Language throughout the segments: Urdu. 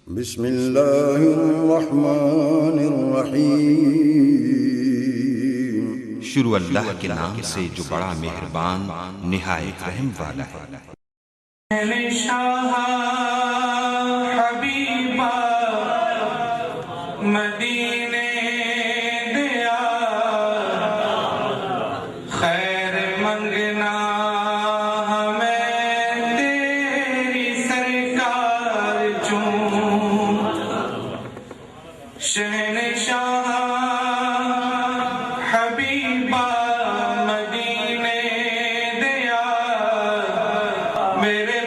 بسم اللہ الرحمن الرحیم۔ شروع اللہ کے نام سے جو بڑا مہربان نہایت رحم والا ہے۔ شاہ حبیبہ مدینے دیا خیر منگنا ہمیں تیری سرکار چون شہنشاہ حبیبہ مدینے دیا میرے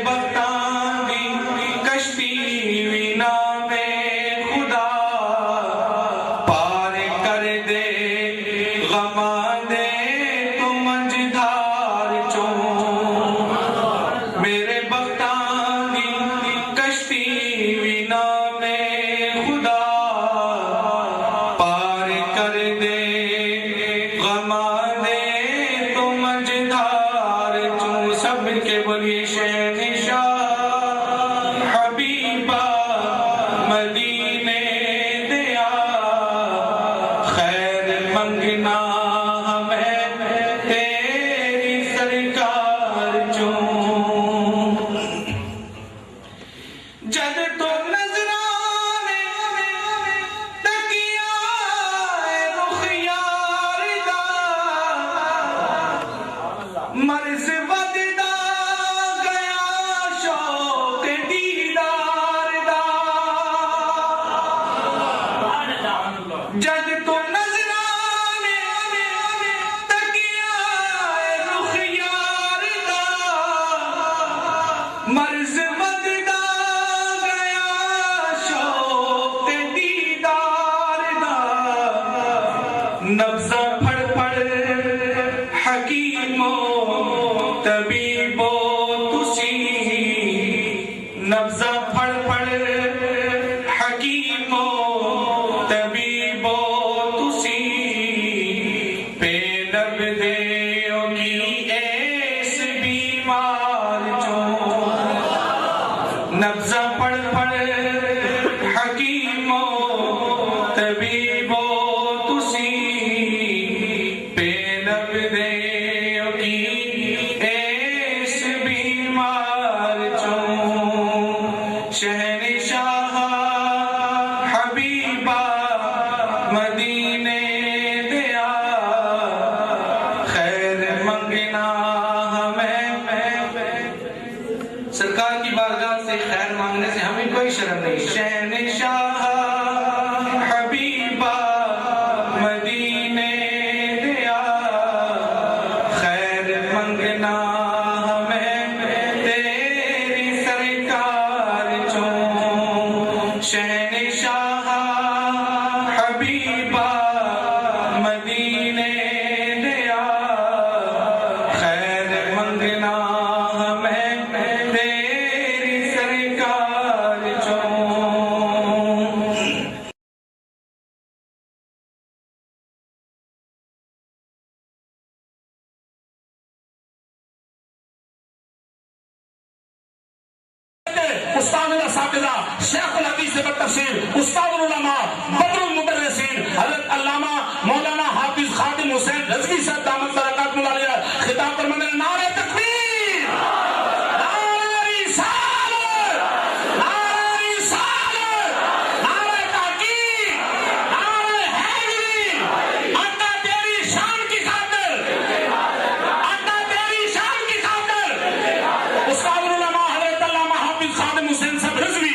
استاد الاساتذہ شیخ الحدیث بالتفسیر استاد العلماء بدر المدرسین حضرت علامہ مولانا حافظ خادم حسین رضوی صاحب دامت برکاتہ العالیہ خطاب فرماتے ہیں نعرہ تکبیر، نعرہ رسالت، نعرہ رسالت، نعرہ تحقیق، نعرہ حیدری، اللہ تیری شان کی خاطر، اللہ تیری شان کی خاطر استاد العلماء حضرت علامہ حافظ خادم حسین صاحب رضوی۔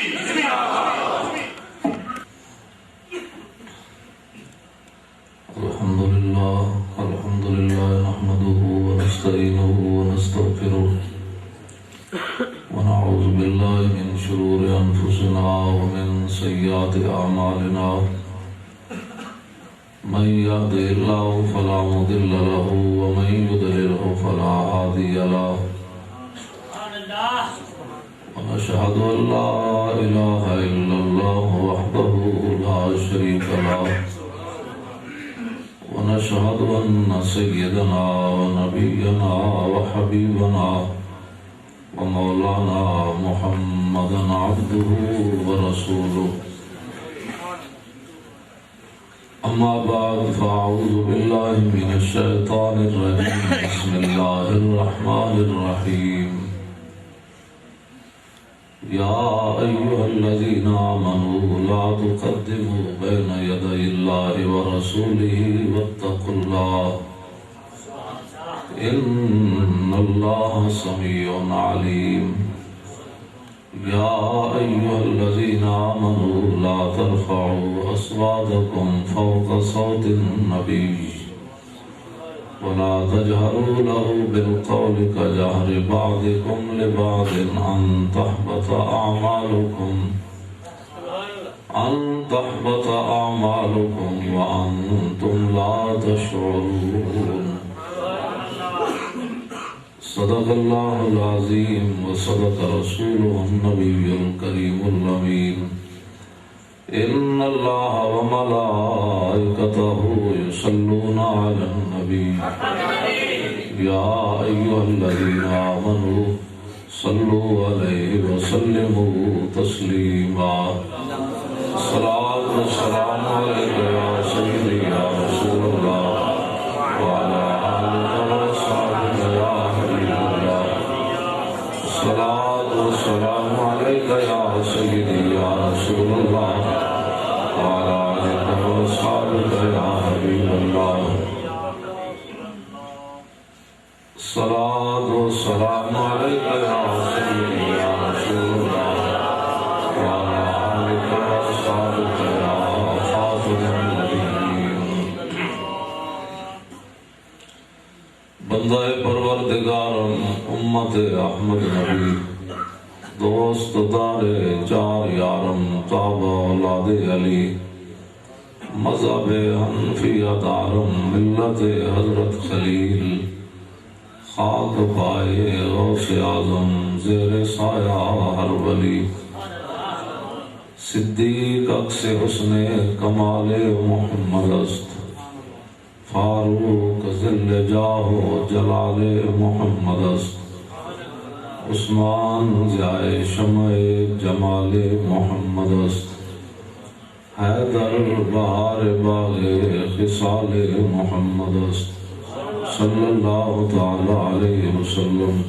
الحمد لله نحمده ونستعينه ونستغفره ونعوذ بالله من شرور أنفسنا ومن سيئات أعمالنا من يهده الله فلا مضل له ومن يضلله فلا هادي له ونشهد أن لا إله إلا الله وحده لا شريك له ونشهد أن سيدنا ونبينا وحبيبنا ومولانا محمد محمدا عبده ورسوله أما بعد فأعوذ بالله من الشيطان الرجيم بسم الله الرحمن الرحيم يا أيها الذين آمنوا لا تقدموا بين يدي الله ورسوله واتقوا الله إن الله سميع عليم يا أيها الذين آمنوا لا ترفعوا أصواتكم فوق صوت النبي ولا تجهروا له بالقول كجهر بعضكم لبعض أن تحبط أعمالكم وأنتم لا تشعرون صدق الله العظيم وصدق رسوله النبي الكريم الأمين إن الله وملائكته يصلون على النبي يا أيها الذين آمنوا صلوا عليه وسلموا تسليما الصلاة والسلام عليك يا سيدي يا رسول الله وعلى آلك وصحبك يا حبيب الله الصلاة والسلام عليك يا سيدي يا رسول الله وعلى آلك وصحبك يا حبيب الله الصلاة والسلام عليك يا سيدي يا رسول الله وعلى آلك وصحبك يا خاتم النبيين بندہ پروردگارم امت احمد نبی دوست دار چار یارم تابع اولاد علی مذہب حنفیہ دارم ملت حضرت خلیل خاک پائے غوث اعظم زیر سایہ ہر ولی صدیق عکس حسن کمال محمد است فاروق ذل جاہ جلال محمد است عثمان ضیائے شمع جمال محمد است حیدر بہار باغ خصال محمد است صلی اللہ تعالی علیہ وسلم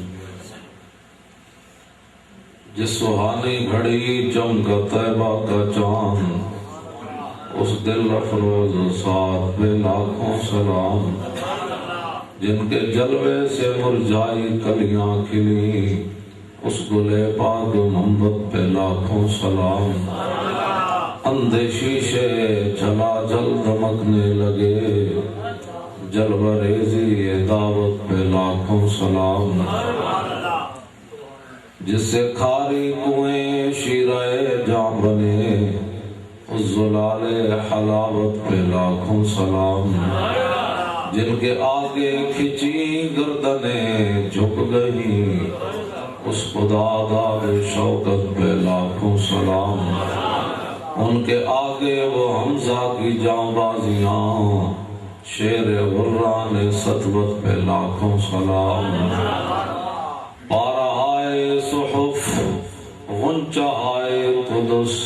جس سہانی گھڑی چمکا طیبہ کا چاند اس دل افروز ساتھ پہ لاکھوں سلام جن کے جلوے سے مرجائی کلیاں کھلی اس گلے پاک محمد پہ لاکھوں سلام اندھے شیشے جلا جل دمکنے لگے جلوہ ریزی دعوت پہ لاکھوں سلام جس سے کھاری کنویں شیرہ جاں بنے اس زلال حلاوت پہ لاکھوں سلام جن کے آگے کھچی گردنیں جھک گئی اس خدا دار شوکت پہ لاکھوں سلام ان کے آگے وہ حمزہ کی جاں بازیاں شیر غران سطوت پہ لاکھوں سلام پارہائے صحف غنچہائے قدس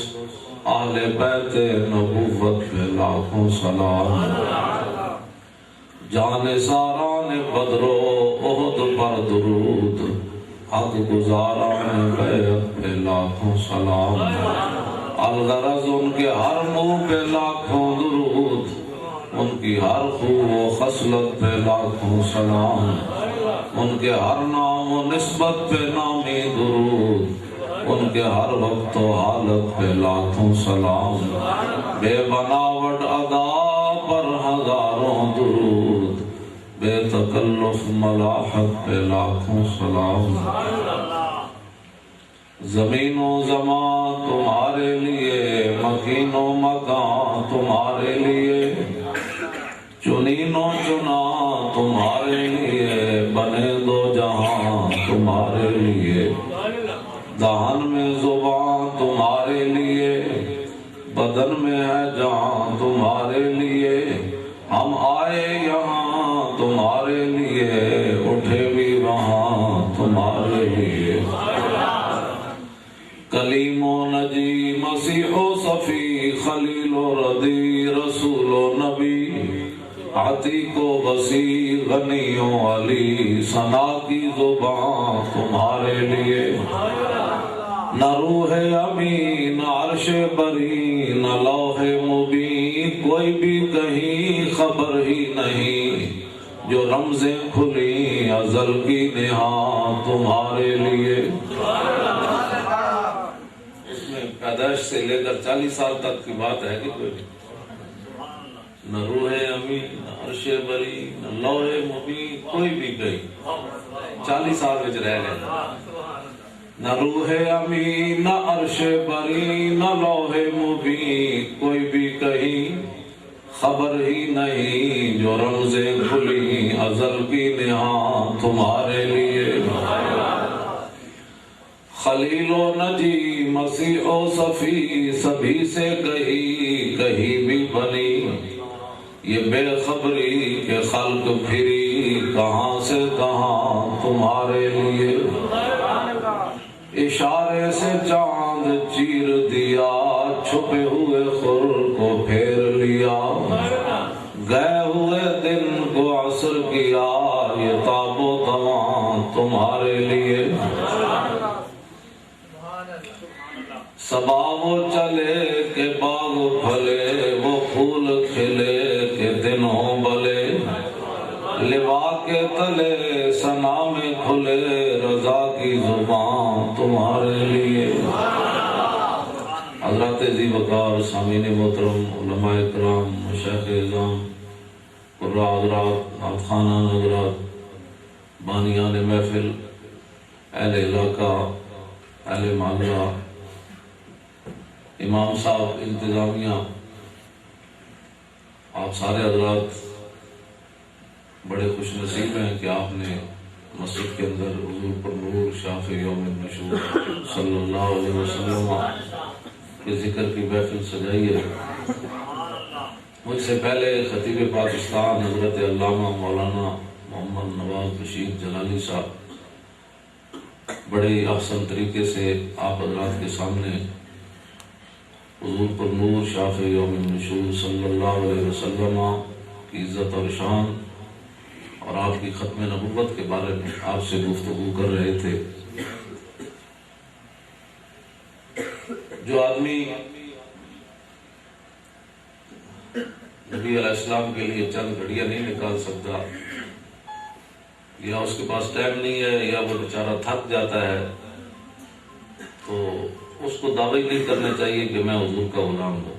اہل بیت نبوت پہ لاکھوں سلام جانثاران بدر و احد پر درود حق گزاران بیعت پہ لاکھوں سلام الغرض ان کے ہر منہ پہ لاکھوں درود ان کی ہر خو و خصلت پہ لاکھوں سلام ان کے ہر نام و نسبت پہ نامی درود ان کے ہر وقت و حالت پہ لاکھوں سلام بے بناوٹ ادا پر ہزاروں درود بے تکلف ملاحت پہ لاکھوں سلام زمین و زمان تمہارے لیے مکین و مکان تمہارے لیے چنین و چنا تمہارے لیے بنے دو جہاں تمہارے لیے دہن میں زبان تمہارے لیے بدن میں ہے جان تمہارے لیے ہم آئے یہاں تمہارے لیے اٹھے بھی وہاں تمہارے لیے کلیم و نجی مسیح و صفی خلیل و ردی رسول و نبی عتیق و وسیع غنی و علی ثنا کی زبان تمہارے لیے نہ روح امین عرش بری نہ لوح مبین کوئی بھی کہیں خبر ہی نہیں جو رمزیں کھلی ازل کی نہا تمہارے لیے اس میں پیدائش سے لے کر 40 سال تک کی بات ہے کہ کوئی نہ روح امین نہ عرش بری نہ لوح مبین کوئی بھی کہیں 40 سال وچ رہ گئے نہ روح امین نہ عرش بری نہ لوح مبین کوئی بھی کہیں خبر ہی نہیں جو رمزیں کھلی ازل کی نہا تمہارے لیے خلیل و نجی مسیح و صفی سبھی سے کہیں بھی بنی یہ بے خبری کہ خلق پھری کہاں سے کہاں تمہارے لیے اشارے سے چاند چیر دیا چھپے ہوئے خور کو پھیر لیا گئے ہوئے دن کو عصر کیا یہ تاب و تمام تمہارے لیے صبا وہ چلے کہ باغ پھلے وہ پھول کھلے کہ دنوں بلے لوا کے تلے ثنا میں کھلے رضا کی زبان تمہارے لیے حضرات ذی وقار سامعین محترم علماء کرام مشایخ اعظام قراء حضرات نعت خوانان حضرات بانیان محفل اہل علاقہ اہل محلہ امام صاحب انتظامیہ آپ سارے حضرات بڑے خوش نصیب ہیں کہ آپ نے مسجد کے اندر حضور پر نور شاف یوم النشور صلی اللہ علیہ وسلم کے ذکر کی محفل سجائی ہے. مجھ سے پہلے خطیب پاکستان حضرت علامہ مولانا محمد نواز بشیر جلالی صاحب بڑے احسن طریقے سے آپ حضرات کے سامنے حضور پر نور شاف یوم النشور صلی اللہ علیہ وسلم کی عزت اور شان اور آپ کی ختم نبوت کے بارے میں آپ سے گفتگو کر رہے تھے. جو آدمی نبی علیہ السلام کے لیے چند گھڑیاں نہیں نکال سکتا یا اس کے پاس ٹائم نہیں ہے یا وہ بیچارہ تھک جاتا ہے تو اس کو دعوی نہیں کرنا چاہیے کہ میں حضور کا غلام ہوں.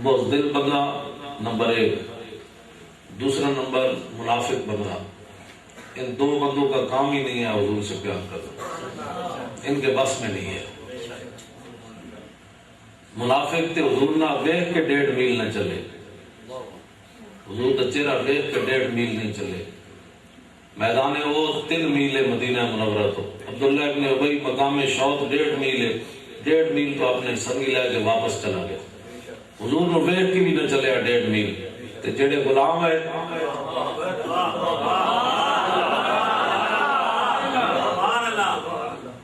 بہت دل بندہ نمبر 1. دوسرا نمبر منافق بندہ. ان دو بندوں کا کام ہی نہیں ہے حضور سے پیار کرنا, ان کے بس میں نہیں ہے. منافق تے حضور نہ دیکھ کے 1.5 میل نہ چلے, حضور کا چہرہ دیکھ کے 1.5 میل نہیں چلے. میدان وہ 3 میل مدینہ منورہ تو عبداللہ ابن ابی مقام شوط 1.5 میل ہے. 1.5 میل تو اپنے سنگی لے کے واپس چلا گیا. حضور نے دیکھ کے بھی نہ چلے 1.5 میل. تے جڑے غلام ہے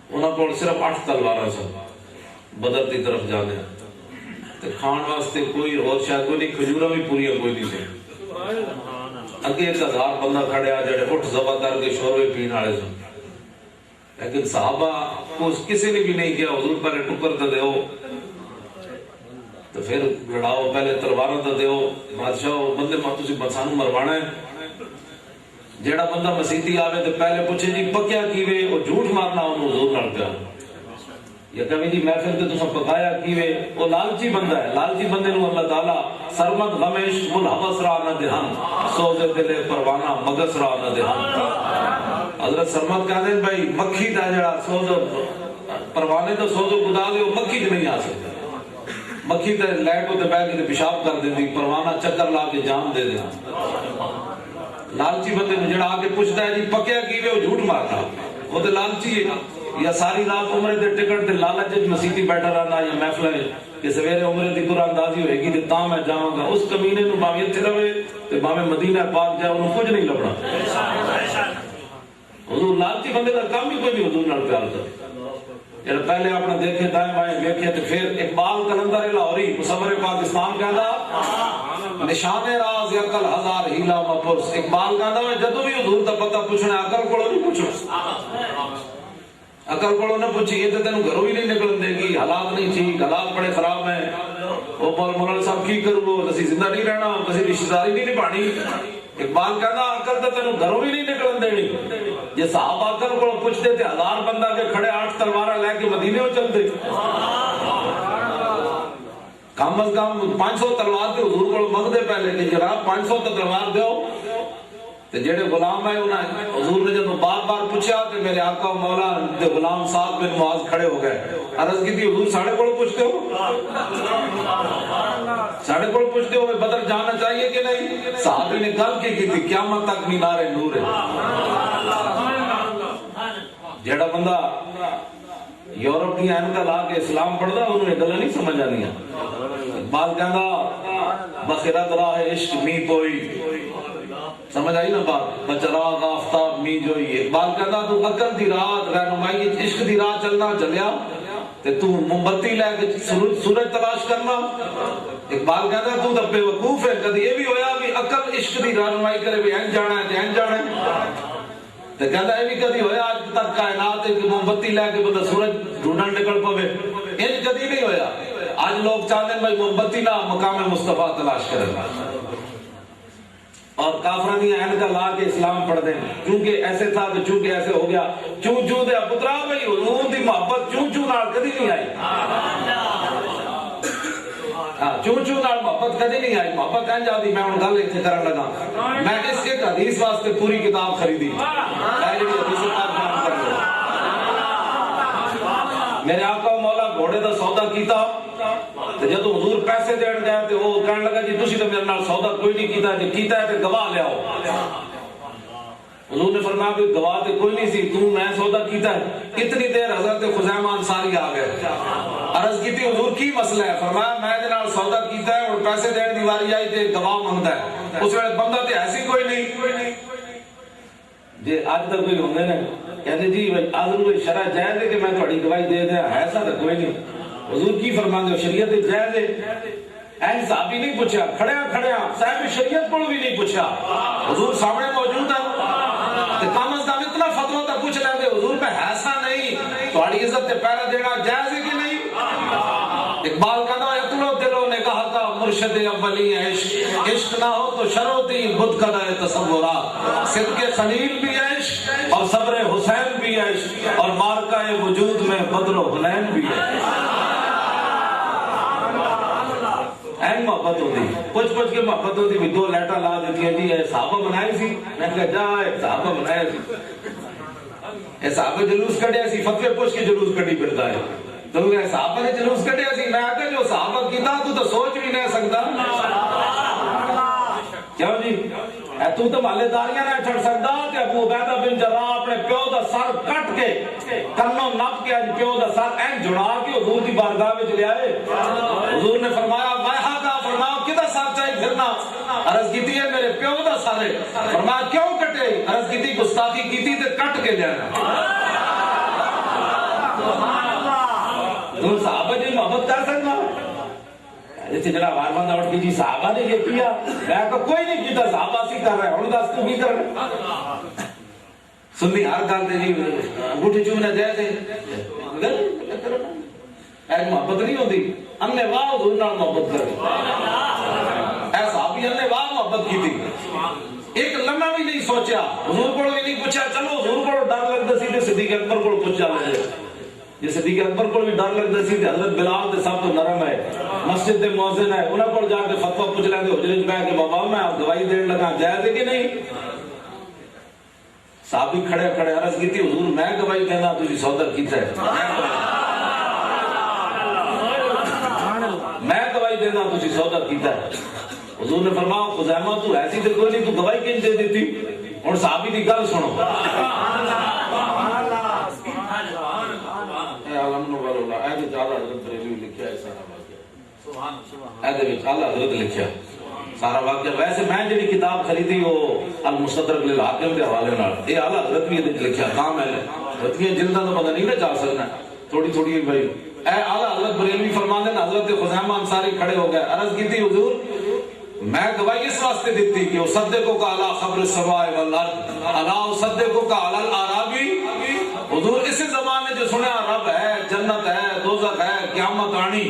انہاں کول صرف 8 تلواراں سن بدر دی طرف جانے تے کھان واسطے کوئی اور شاید کوئی نہیں, کھجوراں بھی پوریاں کوئی نہیں سن. اگے 1000 بندہ کھڑیا جڑے اٹھ ذبح کر کے شوربے پین والے سن. لیکن صحابہ کو کسی نے بھی نہیں کیا حضور پر ٹکر تے دیو تو پھر لڑاؤ, پہلے تلواراں تے دیو. بادشاہ بندے تسی سانو مروانا ہے. جیڑا بندہ مسیتی آوے تو پہلے پوچھے جی پکیا کیوے, وہ جھوٹ مارنا انہوں حضور نال پیا. یا کبھی جی محفل تے تساں پکایا کیوے, وہ لالچی بندہ ہے. لالچی بندے نو اللہ تعالیٰ سرمد غمش مل حوث را نہ دہن سوزے دلے پروانہ مگس را نہ دہن. حضرت سرمد کہتے ہیں بھائی مکھی دا جڑا سوز پروانے تو سوزو خدا دے مکھی تے نہیں آ سکتا. مکھی تے لائٹ تے بیٹھ کے پیشاب کر دیندی, پروانہ چکر لا کے جان دے دینا. لالچی بندے نے جڑا آ کے پوچھتا ہے جی پکیا کیوے, وہ جھوٹ مارتا, وہ تے لالچی ہے. یا ساری رات عمرے دے ٹکٹ تے لالچ وچ مسیتی بیٹھا رہنا یا محفل کہ سویرے عمرے دی قرآن اندازی ہوئے گی تے تاں میں جاواں گا. اس کمینے نو باویں اتھے رہے تے باویں مدینہ پاک جائے انہوں کچھ نہیں لبنا. حضور لالچی بندے کا کام ہی کوئی نہیں حضور نال پیار کر. جب پہلے اپنے دیکھے دائیں بائیں دیکھے تو پھر اقبال کلندر لاہوری مصور پاکستان کہندا نشان راز عقل ہزار ہیلا مپرس. اقبال کہندا جدوں بھی حضور دا پتہ پوچھنا عقل کولوں نہیں پوچھو. عقل کولوں نہ پوچھی یہ تے تینوں گھروں ہی نہیں نکلن دے گی. حالات نہیں ٹھیک, حالات بڑے خراب ہیں. وہ مولانا صاحب کی کرو اسی زندہ نہیں رہنا, اسی رشتہ داری نہیں نبھانی. اقبال کہنا عقل تے تینوں گھروں ہی نہیں نکلن دینی. یہ صحابہ عقل کو پوچھتے تھے 1000 بندہ کے کھڑے 8 تلوار لے کے مدینے میں چلتے. کم از کم 500 تلوار کے حضور کو منگتے پہلے کہ جناب 500 تلوار دیو. تے جڑے غلام ہیں انہاں حضور نے جب بار بار پوچھا تے میرے آقا و مولا دے غلام سعد بن معاذ کھڑے ہو گئے. عرض کی تھی حضور ساڑھے کول پوچھتے ہو, ساڑھے کول پوچھتے ہو بدر جانا چاہیے کہ نہیں. صحابی نے گل کی تھی قیامت تک مینار نور ہے. جڑا بندہ یورپ کی اینکا لا کے اسلام پڑھدا انہوں نے گلاں نہیں سمجھ آنی. اقبال کہندا بخیرت راہ عشق می پوئی, سمجھ آئی نا بات, بچراغ آفتاب می جوئی. اقبال کہندا تو عقل دی رات رہنمائی عشق دی راہ چلنا چلیا تے تو موم بتی لے کے سورج تلاش کرنا. اقبال کہندا تو تے بے وقوف ہے. کدی یہ بھی ہویا بھی عقل عشق دی رہنمائی کرے بھی این جانا ہے تے این جانا ہے. تے کہندا یہ بھی کدی ہویا آج تک کائنات ہے کہ موم بتی لے کے بندہ سورج ڈھونڈن نکل پوے. یہ کدی نہیں ہویا. آج لوگ چاہتے ہیں بھائی موم بتی نہ مقام مصطفیٰ تلاش کریں اور کافرانی اینکا لا کے اسلام پڑھ دیں. کیونکہ ایسے تھا تو چونکہ ایسے ہو گیا. چوں چوں دے پترا بھائی حضور دی محبت چوں چوں نال کدی نہیں آئی. چوں چوں نال محبت کدی نہیں آئی. محبت این جاتی. میں ہن گل ایتھے کرن لگا. میں اس ایک حدیث واسطے پوری کتاب خریدی. میرے آقا و مولا گھوڑے دا سودا کیتا تے جدوں حضور پیسے دین گئے تے وہ کہن لگا جی تسی تے میرے نال سودا کوئی نہیں کیتا, جے کیتا ہے تے گواہ لے آؤ. حضور نے فرمایا کہ گواہ تے کوئی نہیں سی, تو میں سودا کیتا ہے. اتنی دیر حضرت خزیمہ انصاری آ گئے. عرض کی تھی حضور کی مسئلہ ہے. فرمایا میں دے نال سودا کیتا ہے اور پیسے دین دی واری آئی تے گواہ منگدا ہے. اس ویلے بندہ تے ایسی کوئی نہیں. جی اج تک کوئی ہوندے نے کہتے جی حضور شرع جائز ہے کہ میں تہاڈی گواہی دے دیں, ایسا تو کوئی نہیں. حضور کی فرماندے ہو شریعت جائز ہے. این صحابی نہیں پوچھا, کھڑیا کھڑیا صاحب شریعت کو بھی نہیں پوچھا. حضور سامنے موجود ہے تے کم از کم اتنا فتویٰ تک پوچھ لیندے حضور پہ ایسا نہیں تہاڈی عزت تے پہرا دینا جائز ہے کہ نہیں. اقبال کہتا ہے اتلو دلوں نے کہا تھا مرشد اولی عشق, عشق نہ ہو تو شروطی بت کدہ تصورات. صدق خلیل بھی عشق اور صبر حسین بھی عشق اور مارکہ وجود میں بدر و حنین بھی ہے. این محبت ہوتی پوچھ پوچھ کے محبت ہوتی بھی 2 لیٹر لا دیتی ہے. جی صحابہ بنائی سی. میں کہا جائے صحابہ بنایا سی. اے صحابہ جلوس کٹیا سی, فتوے پوچھ کے جلوس کٹی پھرتا ہے. تو صحابہ نے جلوس کٹیا سی. میں کہا جو صحابہ کیتا تو سوچ بھی نہیں سکتا. کیوں جی تو محلے داریاں نہ چھڑ سکتا کہ ابو عبیدہ بن جراح اپنے پیو دا سر کٹ کے کنوں نپ کے اج پیو دا سر این جڑا کے حضور دی بارگاہ وچ لے آئے. حضور نے فرمایا وہاں کا فرمایا کدا سر چاہیے پھرنا. عرض کیتی ہے میرے پیو دا سر ہے. فرمایا کیوں کٹے. عرض کیتی گستاخی کیتی تے کٹ کے لے آیا. تو صحابہ جی محبت کر سکنا جیسے جناب بار بندہ اٹھ کے جی صحابہ نے یہ کیا. میں کہا کوئی نہیں کیتا, صحابہ سی کر رہے ہیں. ہن دس تو کی کر رہے سنی ہر گل تے جی انگوٹھی چومنا جائز ہے. اے محبت نہیں ہوتی. ہم نے واہ حضور نال محبت کر اے صحابی نے واہ محبت کی تھی. ایک لمحہ بھی نہیں سوچا. حضور کو بھی نہیں پوچھا چلو حضور کو ڈر لگتا سی تے صدیق اکبر کو پوچھ جاندے. جی صدیق اکبر کو بھی ڈر لگتا سی حضرت بلال تے سب تو نرم ہے, مسجد دے مؤذن ہے, انہاں کول جا کے فتویٰ پوچھ لیندے حجرے وچ بیٹھ کے بابا میں گواہی دین لگا جائز ہے کہ نہیں. صحابی کھڑے کھڑے عرض کیتی حضور میں گواہی دینا تسی سودا کیتا ہے. میں گواہی دینا تسی سودا کیتا ہے. حضور نے فرمایا خزیمہ تو ایسی تے کوئی نہیں, تو گواہی کیوں دے دیتی. ہن صحابی دی گل سنو. سارا واقعہ ویسے میں جڑی کتاب خریدی وہ المستدرک للحاکم کے حوالے نال, یہ اعلی حضرت بھی لکھیا کام ہے. بتیاں جلداں تو پتہ نہیں نہ چل سکنا. تھوڑی تھوڑی بھائی اے اعلیٰ حضرت بریلوی فرماندے نا حضرت خزیمہ انصاری کھڑے ہو گئے عرض کی تھی حضور میں گواہی اس واسطے دیتی کہ اصدقو کا علی خبر السماء والارض الا اصدقو کا علی الاعرابی حضور اسی زبان میں جو سنیا رب ہے جنت ہے دوزخ ہے قیامت آنی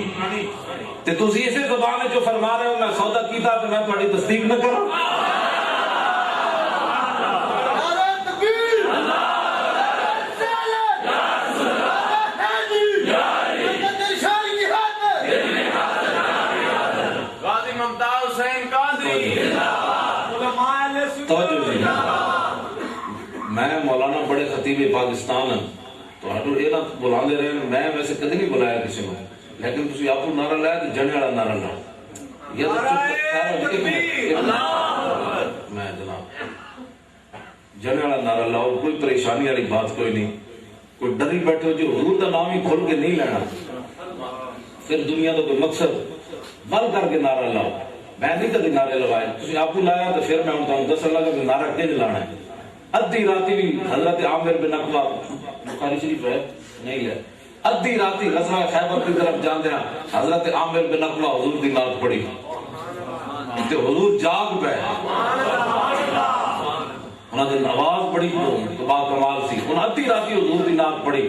تے تسی اسی زبان میں جو فرما رہے ہو میں سودا کیتا تو میں تھوڑی تصدیق نہ کروں میں مولانا بڑے خطیب پاکستان ہوں تو یہ نہ بلا دے رہے میں ویسے کدی نہیں بلایا کسی کو لیکن تسی آپ کو نعرہ لایا تو جنے والا نعرہ لاؤ یا میں جناب جنے والا نعرہ لاؤ کوئی پریشانی والی بات کوئی نہیں کوئی ڈری بیٹھے ہو جو حضور کا نام ہی کھول کے نہیں لینا پھر دنیا کا کوئی مقصد بند کر کے نعرہ لاؤ میں نہیں کدی نعرے لوائے تسی آپ کو لایا تو پھر میں ان کو دس لگا کہ نعرہ کیوں لانا ہے ادھی راتی بھی حضرت عامر بن عقبہ بخاری شریف ہے نہیں لے ادھی راتی غزوہ خیبر کی طرف جاندے ہیں حضرت عامر بن عقبہ حضور دی نعت پڑھی تے حضور جاگ پے انہاں دی آواز بڑی با کمال سی انہاں ادھی راتی حضور دی نعت پڑھی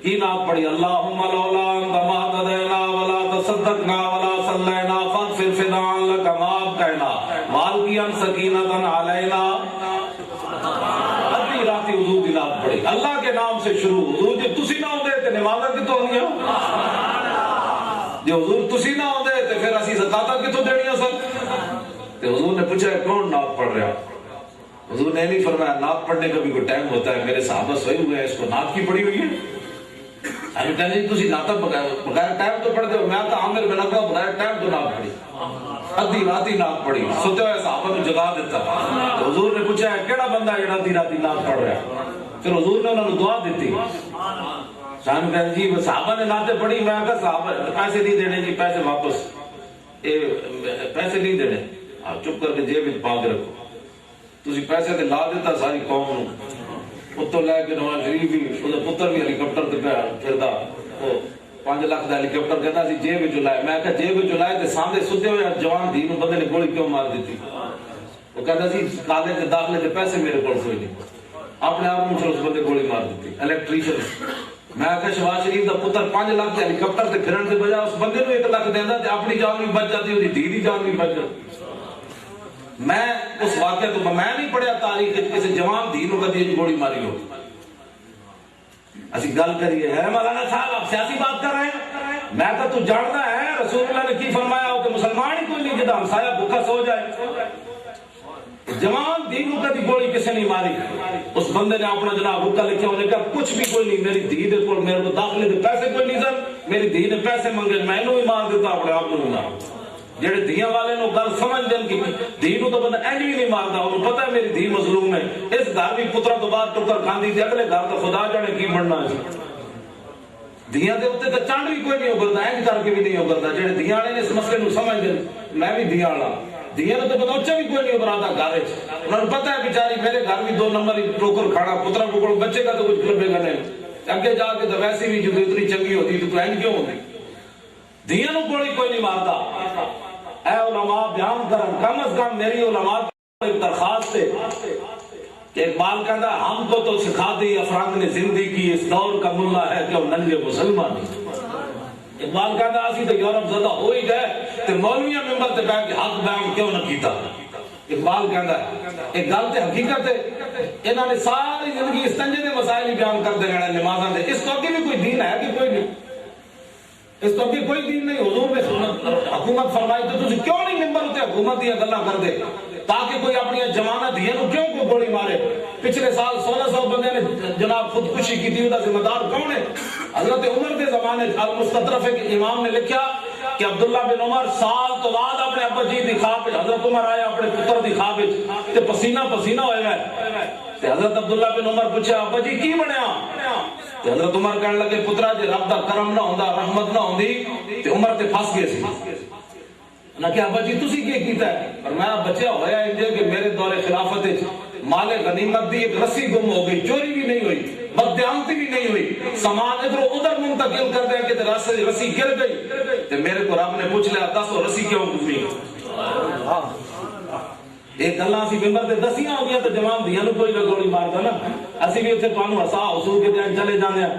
کی نعت پڑھی اللہم لولا انت ما تدینا ولا تصدقنا ولا صلینا فاغفر فداء لک ما ابقینا والقیا سکینۃ علینا ادھی راتی حضور دی نعت پڑھی اللہ کے نام سے شروع حضور جی تسی نہ ہوندے تے نمازاں کتھوں ہوندیاں جو حضور تسی نہ ہوندے تے پھر اسی زکاتاں کتھوں دینیاں سن تے حضور نے پوچھا کون نعت پڑھ رہا حضور نے نہیں فرمایا نعت پڑھنے کا بھی کوئی ٹائم ہوتا ہے میرے صحابہ سوئے ہوئے ہیں اس کو نعت کی پڑھی ہوئی ہے ابھی کہنے جی تسی نعت بغیر ٹائم تو پڑھ دے میں تو عامر بن عقبہ بغیر ٹائم تو نعت پڑھی ادھی راتی نعت پڑھی سوتے ہوئے صحابہ نے جگا دیتا تو حضور نے پوچھا ہے کیڑا بندہ ہے ادھی راتی نعت پڑھ رہا ہے پھر حضور نے انہوں نے دعا دیتی شان کہتے جی صحابہ نے نعتیں پڑھی میں کہا صحابہ پیسے نہیں دینے جی پیسے واپس پیسے نہیں دینے آپ چپ کر کے جیب میں پا کے رکھو تسی پیسے تے لا دیتا ساری قوم پتر لے کے نواز شریف بھی پتر بھی ہیلی کاپٹر تے پھردا وہ 5 لاکھ دا ہیلی کاپٹر کہتا سی جیب وچ لائے میں کہا جیب وچ لائے تے سامنے ستے ہوئے جوان دھی نو بندے نے گولی کیوں مار دیتی وہ کہتا سی کالج کے داخلے کے پیسے میرے کول کوئی نہیں اپنے آپ کو اس بندے گولی مار دیتی الیکٹریشین میں کہا شہباز شریف دا پتر 5 لاکھ دا ہیلی کاپٹر تے پھرن دے بجائے اس بندے نو 1 لاکھ دیندا تے اپنی جان بھی بچ جاتی اودی دھی دی جان بھی بچ جاتی میں اس واقعہ تو میں نہیں پڑھیا تاریخ کسی جوان دھی نو کدی گولی ماری ہو اسی گل کریے ہے مولانا صاحب آپ سیاسی بات کر رہے ہیں میں تو جانتا ہے رسول اللہ نے کی فرمایا ہو کہ مسلمان ہی کوئی نہیں جدا ہمسایا بھوکا سو جائے جوان دھی نو کدی گولی کسی نہیں ماری اس بندے نے اپنا جناب بھوکا لکھا انہوں نے کہا کچھ بھی کوئی نہیں میری دھی دے کو میرے کو داخلے دے پیسے کوئی نہیں سر میری دھی نے پیسے منگے میں انہوں ہی مار دیتا اپنے آپ کو نہیں مار جڑے دھیاں والے نو گل سمجھ دین کی دھی نو تو بندہ اینج بھی نہیں ماردا انہوں پتہ ہے میری دھی مظلوم ہے اس گھر بھی پترا تو بعد ٹکر کھاندی تے اگلے گھر تو خدا جانے کی بننا ہے دھیاں دے اوتے تے چانڈ بھی کوئی نہیں ہوگردا اینج کر کے بھی نہیں ہوگردا جڑے دھیاں والے نے اس مسئلے نو سمجھ دین میں بھی دھیاں والا دھیاں نو تے بچہ بھی کوئی نہیں ہوگردا گھر وچ انہوں نے پتہ ہے بیچاری میرے گھر بھی 2 نمبر ہی ٹوکر کھانا پترا کو کول بچے کا تو کچھ لبے گا نہیں اگے جا کے تو ویسے بھی جو اتنی چنگی ہوتی تو اینج کیوں ہوتی دھیاں نو کوئی نہیں ماردا اے علماء بیان کرن کم از کم میری علماء کو ایک درخواست ہے کہ اقبال کہتا ہے ہم کو تو سکھا دی افراد نے زندگی کی اس دور کا ملا ہے کہ وہ ننگے مسلمان اقبال کہتا ہے اسی تو یورپ زدہ ہو ہی گئے تو مولویاں ممبر تے بیٹھ کے حق بیان کیوں نہ کیتا اقبال کہتا ہے ایک گل تے حقیقت ہے انہوں نے ساری زندگی استنجے دے مسائل ہی بیان کرتے رہنا نمازاں دے اس تو بھی کوئی دین ہے کہ کوئی نہیں اس تو بھی کوئی دین نہیں حضور نے حکومت فرمائی تو تسی کیوں نہیں ممبر ہوتے حکومت دیا گلاں کر دے تاکہ کوئی اپنی ضمانت دیے نو کیوں کوئی گولی مارے پچھلے سال 1600 بندے نے جناب خودکشی کی تھی ذمہ دار کون ہے حضرت عمر کے زمانے المستدرف کے امام نے لکھا کہ عبداللہ بن عمر سال تو بعد اپنے ابا جی دی خواب وچ حضرت عمر آیا اپنے پتر دی خواب وچ تے پسینہ پسینہ ہوئے گئے تے حضرت عبداللہ بن عمر پوچھا ابا جی کی بنیا تے حضرت عمر کہنے لگے پترا جے رب دا کرم نہ ہوندا رحمت نہ ہوندی تے عمر تے پھس گئے سی نہ کہ ابا جی تسی کی کیتا ہے فرمایا بچہ ہویا انجے کہ میرے دور خلافت وچ مال غنیمت دی ایک رسی گم ہو گئی چوری بھی نہیں ہوئی بددیانتی بھی نہیں ہوئی، سامان ادھر ادھر منتقل کر دیں کہ رسی گر گئی تو میرے کو رب نے پوچھ لیا دسو رسی کیوں گزری؟ ایک گلاں سی ممبر تے دسیاں ہو گیا تو جوان دیاں نو کوئی نہ گولی ماردا نا، اسی بھی اتنے تانوں ہسا حصول کے دین چلے جاندے ہیں،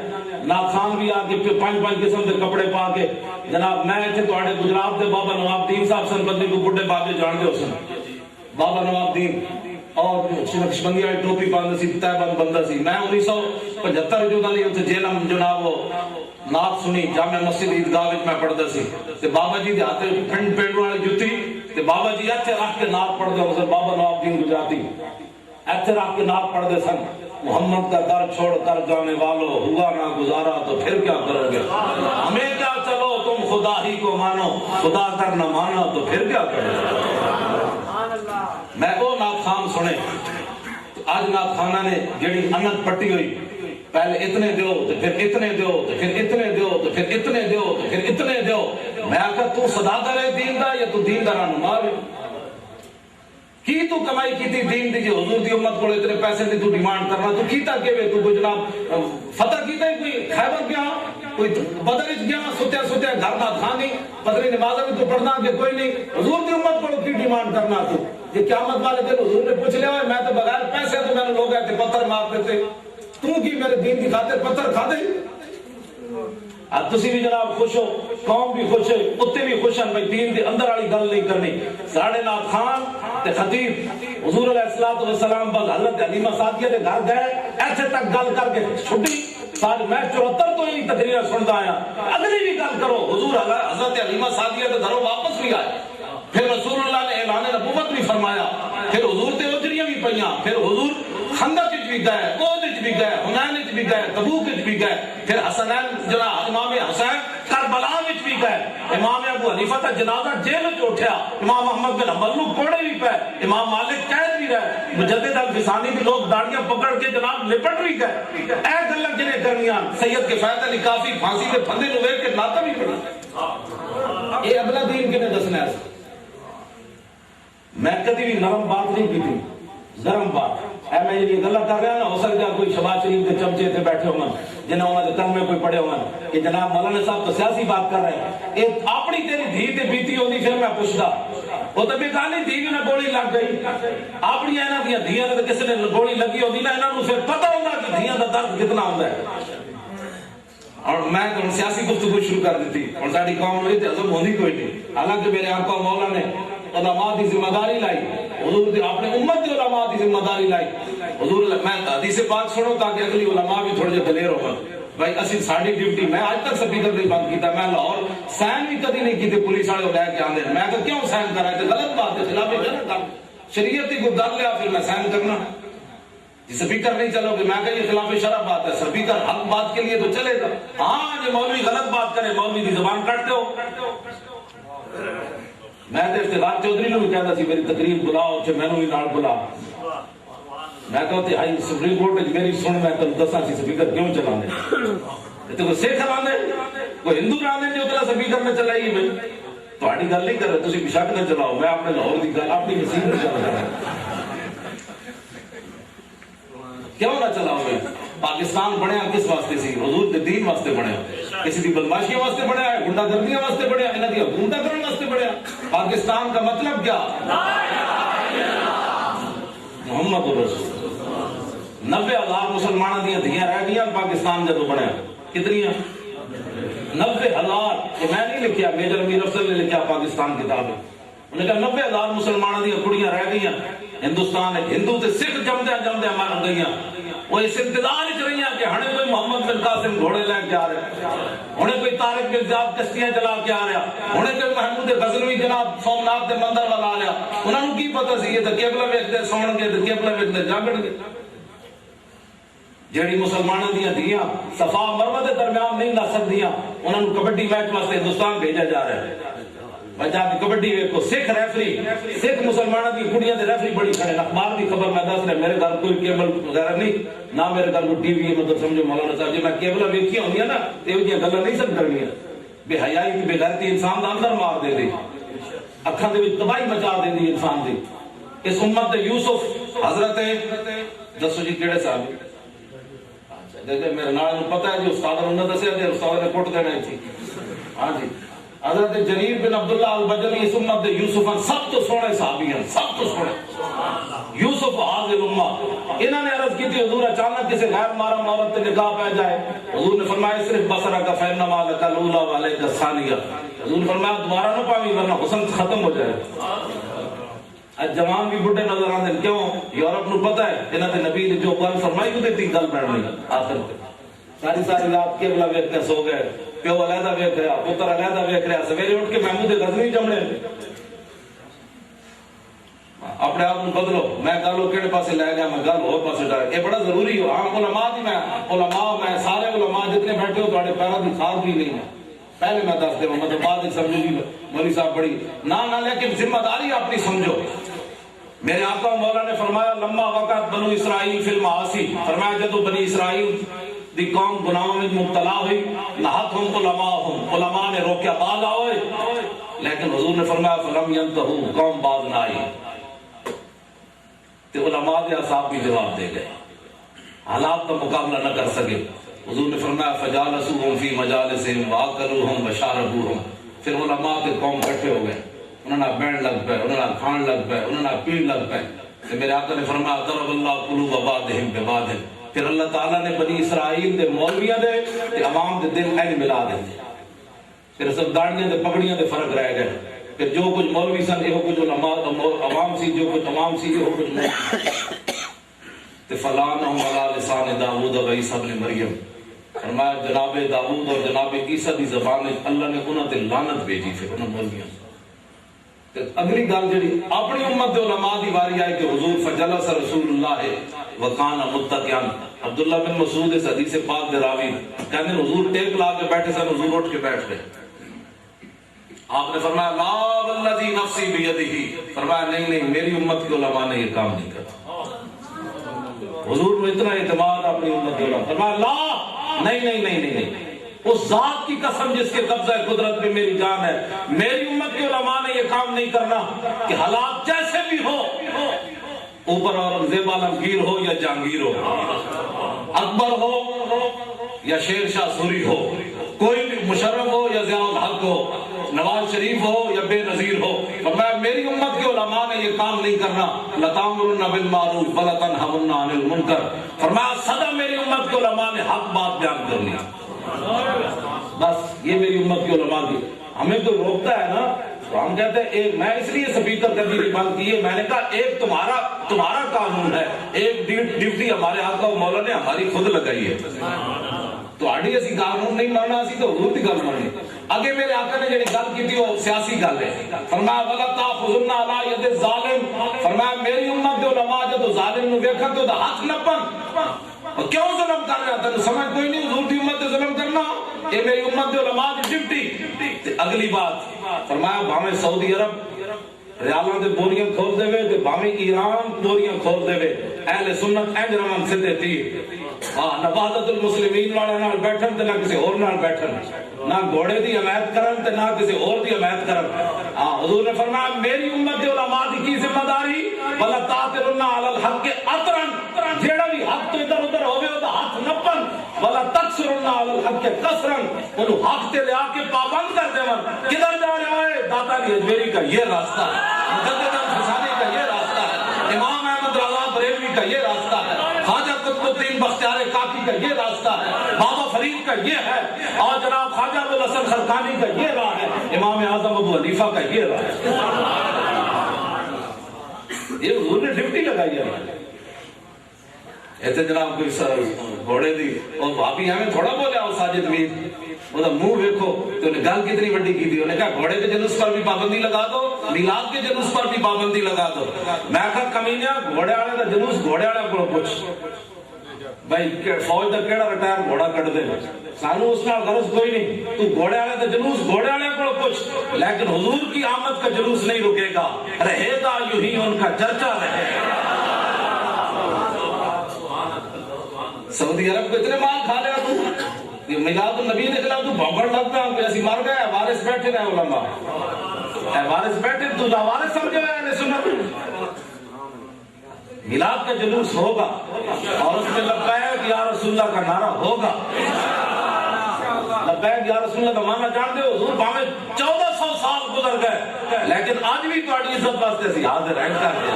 ناز خان بھی آ کے 5 قسم کے کپڑے پا کے جناب میں اتنے تواڈے گجرات دے بابا نواب دین صاحب سن بندے کو بڈھے بابے جان دے سن، بابا نواب دین اور نقشبندی والی ٹوپی پاندے سی، تیبند بندہ سی، میں 1975 جو گلی اتنے جیلم جناب وہ نعت سنی جامع مسجد عیدگاہ وچ میں پڑھدا سی تے بابا جی دے ہاتھ پنڈ پینڈ والی جُتی تے بابا جی ایتھے رکھ کے نعت پڑھ دے سن، بابا نواب دین گجراتی ایتھے رکھ کے نعت پڑھ دے سن، محمد کا در چھوڑ کر جانے والو ہوا نہ گزارا تو پھر کیا کرو گے، ہمیں کیا چلو تم خدا ہی کو مانو، خدا کر نہ مانا تو پھر کیا کرو گے۔ میں وہ نعت خان سنے آج نعت خانہ نے جڑی انت پٹی ہوئی پہلے اتنے دیو تو پھر اتنے دیو تو پھر اتنے دیو تو پھر اتنے دیو تو پھر اتنے دیو، میں آکھا تو صداقت ہے دین دا یا تو دین دا رہنما ہے کی تو کمائی کی تھی دین دی جو حضور دی امت کو اتنے پیسے دی تو ڈیمانڈ کرنا تو کیتا کہ تو کوئی جناب فتح کیتا ہے کوئی خیبر گیا کوئی بدر اچ گیا ستیا ستیا گھر نہ کھانی پتری نمازہ بھی تو پڑھنا کہ کوئی نہیں حضور دی امت کو کی ڈیمانڈ کرنا تو یہ قیامت والے دن حضور نے پوچھ لیا میں تو بغیر پیسے تو میں نے لوگ ایسے پتھر مار دیتے تو کی میرے دین کی خاطر پتھر کھا دے اب تسی بھی جناب خوش ہو قوم بھی خوش ہے اتے بھی خوش ہیں بھائی دین دے اندر والی گل نہیں کرنی ساڑھے نات خان تے خطیب حضور علیہ السلام بس حضرت علیمہ ساتھیہ دے گھر گئے ایسے تک گل کر کے چھٹی ساتھ میں 74 تو ہی تقریر سنتا آیا اگلی بھی گل کرو حضور حضرت علیمہ ساتھیہ دے گھروں واپس بھی آئے پھر رسول اللہ نے اعلان نبوت بھی فرمایا پھر حضور تے اجریاں بھی پئیاں پھر حضور خندق وچ بھی گئے احد وچ بھی گئے حنین وچ بھی گئے تبوک وچ بھی گئے پھر حسنین جناب امام حسین کربلا وچ بھی گئے امام ابو حنیفہ کا جنازہ جیل وچ اٹھیا امام احمد بن حنبل نو کوڑے بھی پے امام مالک قید بھی رہے مجدد الفسانی بھی لوگ داڑیاں پکڑ کے جناب لپٹ بھی گئے اے گلاں جنے کرنیاں سید کفایت علی کافی پھانسی دے پھندے نو ویکھ کے ناتا بھی پڑا اے اگلا دین کنے دسنا ہے میں کدی بھی نرم بات نہیں کی تھی نرم بات اے میں یہ گلا کر رہا نا ہو سکتا کوئی شباز شریف کے چمچے تھے بیٹھے ہوں جنہوں نے تن میں کوئی پڑے ہوں کہ جناب مولانا صاحب تو سیاسی بات کر رہے ہیں ایک اپنی تیری دھی تے بیتی ہوتی پھر میں پوچھتا وہ تو بھی کہا نہیں دھی نے گولی لگ گئی اپنی اینا دیا دھیاں نے کسی نے گولی لگی ہوتی نا انہوں نے پھر پتہ ہوگا کہ دھیاں کا درد کتنا ہوتا ہے اور میں تو سیاسی گفتگو شروع کر دیتی اور ساری قوم میں تے عزم ہوندی کوئی نہیں حالانکہ میرے آقا مولا نے علماء دی ذمہ داری لائی حضور دی اپنے امت دی علماء دی ذمہ داری لائی حضور میں حدیث پاک سنو تاکہ اگلی علماء بھی تھوڑے جے دلیر ہو بھائی اسی ساڑی ڈیوٹی میں آج تک سپیکر نہیں بند کیتا میں لاہور سائن بھی کدی نہیں کیتے پولیس والے لے کے آندے میں کہ کیوں سائن کر رہے تھے غلط بات ہے خلاف شریعت ہی کو در لیا پھر میں سائن کرنا سپیکر نہیں چلو گے میں کہ یہ خلاف شرع بات ہے سپیکر حق بات کے لیے تو چلے گا ہاں یہ مولوی غلط بات کرے مولوی دی زبان کاٹتے ہو میں تو افتخار چودھری نے بھی کہتا سی میری تقریر بلاؤ چھے میں نے بھی نال بلا میں کہتے ہائی سپریم کورٹ میری سن میں تو دسا سی سپیکر کیوں چلا دے تو کوئی سکھ لا دے کوئی ہندو لا دے جو اتنا سپیکر میں چلائی میں تو آڑی گل نہیں کر رہے تسی بشک نہ چلاؤ میں اپنے لاہور دی گل اپنی نصیب میں چلا رہا کیوں نہ چلاؤ میں پاکستان بنیا کس واسطے سی حضور دے دین واسطے بنیا کسی دی بدماشی واسطے بنیا ہے گنڈا گردیاں واسطے بنیا انہاں دی حکومت کرنے واسطے بنیا پاکستان کا مطلب کیا محمد رسول 90,000 مسلمانوں دیا دھیاں رہ گیا پاکستان جب بنیا کتنی 90,000 کہ میں نہیں لکھیا میجر امیر افضل نے لکھیا پاکستان کتاب ہے انہیں کہا 90,000 مسلمانوں دیا کڑیاں رہ گئی ہندوستان ہندو تے سکھ جمدے مر گئیاں وہ اس انتظار چ رہی ہیں کہ ہنے کوئی محمد بن قاسم گھوڑے لے کے آ رہا ہنے کوئی طارق بن زیاد کشتیاں چلا کے آ رہا ہنے کوئی محمود غزنوی جناب سومناتھ دے مندر والا آ رہا انہوں نے کی پتہ سی یہ تے قبلہ ویکھدے سون گے تے قبلہ ویکھدے جاگن گے جڑی مسلمانوں دیاں دھیاں صفا مروہ دے درمیان نہیں نہ سکدیاں انہوں نے کبڈی میچ واسطے ہندوستان بھیجا جا رہا ہے بچہ کی کبڈی ویکھو سکھ ریفری سکھ مسلمانوں دی کڑیاں دے ریفری بڑی کھڑے اخبار دی خبر میں دس رہا میرے گھر کوئی کیبل وغیرہ نہیں نہ میرے گھر کوئی ٹی وی ہے مطلب سمجھو مولانا صاحب جی میں کیبل ویکھی ہوندی ہے نا تے وہ گلاں نہیں سن کرنیاں بے حیائی تے بے غیرتی انسان دا اندر مار دے دی اکھاں دے وچ تباہی مچا دیندی انسان دی اس امت دے یوسف حضرت دسو جی کیڑے صاحب دیکھیں میرے نال پتہ ہے جی استاد نے دسیا جی استاد نے کٹ دینا تھی ہاں جی حضرت جریر بن عبداللہ البجلی اس امت دے یوسف سب تو سونے صحابی ہیں سب تو سونے یوسف حاضر امہ انہوں نے عرض کی تھی حضور اچانک کسی غیر محرم عورت سے نکاح پہ جائے حضور نے فرمایا صرف بصرہ کا فینما لکا لولا والے کا ثانیہ حضور نے فرمایا دوبارہ نہ پاوی ورنہ حسن ختم ہو جائے آج جوان بھی بڑھے نظر آتے ہیں کیوں یورپ نو پتہ ہے انہوں نے نبی نے جو گل فرمائی وہ دیتی گل پڑھنی آخر پہ ساری رات کے بلا ویکھ کے سو گئے پیو علیحدہ ویکھ رہا پتر علیحدہ ویکھ رہا سویرے اٹھ کے محمود غزنوی جمنے اپنے آپ کو بدلو میں گل کہڑے پاسے لے گیا میں گل اور پاسے ڈال یہ بڑا ضروری ہو عام علماء دی میں علماء میں سارے علماء جتنے بیٹھے ہو تھوڑے پیروں کی خاص بھی نہیں ہے پہلے میں دس دے مطلب بعد سمجھو جی مولوی صاحب بڑی نہ لیکن ذمہ داری اپنی سمجھو میرے آقا مولا نے فرمایا لما وقت بنو اسرائیل فی المعاصی فرمایا جدو بنی اسرائیل دی قوم گناہوں میں مبتلا ہوئی نہتہم علماء نے روکیا باز آئے لیکن حضور نے فرمایا فلم ینتہو قوم باز نہ آئی تو علماء دے اصحاب بھی جواب دے گئے حالات کا مقابلہ نہ کر سکے حضور نے فرمایا فجالسوہم فی مجالسہم واکلوہم وشاربوہم پھر علماء کے قوم کٹھے ہو گئے انہوں نے بینڈ لگ پہ انہوں نے کھان لگ پہ انہوں نے پین لگ پہ کہ میرے آقا نے فرمایا ضرب اللہ قلوب بعضہم ببعض پھر اللہ تعالیٰ نے بنی اسرائیل دے مولویاں دے تے عوام دے دل این ملا دے پھر سب داڑیاں دے پگڑیاں دے فرق رہ گئے پھر جو کچھ مولوی سن یہ کچھ عوام سی جو کچھ عوام سی یہ کچھ مولوی تے فلانہم علی لسان داؤد و عیسیٰ ابن مریم فرمایا جناب داؤد اور جناب عیسیٰ دی زبان اللہ نے انہاں تے لعنت بھیجی پھر انہاں مولویاں اگلی گل جڑی اپنی امت دے علماء دی واری آئی کہ حضور فجلس رسول اللہ وکان متقیاں عبداللہ بن مسعود اس حدیث پاک دے راوی کہنے حضور ٹیک لا کے بیٹھے سن حضور اٹھ کے بیٹھ گئے آپ نے فرمایا لا والذی نفسی بیدہ فرمایا نہیں میری امت کے علماء نے یہ کام نہیں کرتا حضور کو اتنا اعتماد اپنی امت کے علماء فرمایا لا نہیں اس ذات کی قسم جس کے قبضہ قدرت پہ میری جان ہے میری امت کے علماء نے یہ کام نہیں کرنا کہ حالات جیسے بھی ہو اوپر اورنگزیب عالمگیر ہو یا جہانگیر ہو اکبر ہو یا شیر شاہ سوری ہو کوئی بھی مشرف ہو یا ضیاء الحق ہو نواز شریف ہو یا بے نظیر ہو فرمایا میری امت کے علماء نے یہ کام نہیں کرنا لَتَأْمُرُنَّ بِالْمَعْرُوفِ وَلَتَنْهَوْنَ عَنِ الْمُنْكَرِ فرمایا سدا میری امت کے علماء نے حق بات بیان کرنی بس یہ میری امت کی علماء کی ہمیں تو روکتا ہے نا تو ہم کہتے ہیں ایک میں اس لیے سپیکر کبھی نہیں بند کی ہے میں نے کہا ایک تمہارا قانون ہے ایک ڈیوٹی ہمارے آقا و مولا نے ہماری خود لگائی ہے تو آڑی اسی قانون نہیں ماننا اسی تو حضور دی گل ماننی اگے میرے آقا نے جڑی گل کی تھی وہ سیاسی گل ہے فرمایا وَلَا تَأْخُذُنَّ عَلَىٰ يَدِ الظَّالِمِ فرمایا میری امت دے علماء جب ظالم نو ویکھن تو ہاتھ نہ پن کیوں ظلم کر رہا تھا سمجھ کوئی نہیں حضور دی امت تے ظلم کرنا یہ میری امت دے علماء دی ڈیوٹی اگلی بات فرمایا بھاویں سعودی عرب ریالاں دے بوریاں کھول دے وے تے بھاویں ایران بوریاں کھول دے وے اہل سنت انج رمن سدھے تھی نبادت المسلمین والے نال بیٹھن تے نہ کسی اور نال بیٹھن نہ گھوڑے دی حمایت کرن تے نہ کسی اور دی حمایت کرن حضور نے فرمایا میری امت دے علماء دی کی ذمہ داری ولا تاثرن علی الحق اطرن جیڑا بھی حق تو ادھر ادھر ہوے او دا ہاتھ نپن ولا تکسرن علی الحق کسرن اونوں حق تے لیا کے پابند کر دیون کدھر جا رہے ہیں داتا علی اجمیری کا یہ راستہ ہے مجدد الفسانی کا یہ راستہ ہے امام احمد رضا بریلوی کا یہ راستہ ہے خواجہ قطب الدین بختیار کاکی کا یہ راستہ ہے بابا فرید کا یہ ہے اور جناب خواجہ ابوالحسن خرقانی کا یہ راہ ہے امام اعظم ابو حنیفہ کا یہ راہ ہے یہ حضور نے ڈیوٹی لگائی ہے ایسے جناب کوئی گھوڑے دی اور بھابی ہمیں تھوڑا بولے آؤ ساجد میر وہ دا منہ ویکھو تو انہیں گل کتنی بڑی کی تھی انہیں کہا گھوڑے کے جلوس پر بھی پابندی لگا دو میلاد کے جلوس پر بھی پابندی لگا دو میں کہا کمینیا گھوڑے والے دا جلوس گھوڑے والے کو پوچھ بھائی فوج دا کیڑا ریٹائر گھوڑا کٹ دے سانو اس نال غرض کوئی نہیں تو گھوڑے والے دا جلوس گھوڑے والے کو پوچھ لیکن حضور کی آمد کا جلوس نہیں رکے گا رہے گا یوں ہی ان کا چرچا رہے گا سعودی عرب کو اتنے مال کھا لیا تو یہ میلاد النبی نے کہا تو بھوکڑ لگ پہ ہم ایسی مار گئے وارث بیٹھے رہے علماء وارث بیٹھے تو وارث سمجھے ہوئے اہل سنت میلاد کا جلوس ہوگا اور اس میں لبیک یا رسول اللہ کا نعرہ ہوگا. لبیک یا رسول اللہ کا معنی جانتے ہو حضور باویں 1400 سال گزر گئے لیکن آج بھی تہاڈی عزت واسطے اسی حاضر ہیں کر دیں.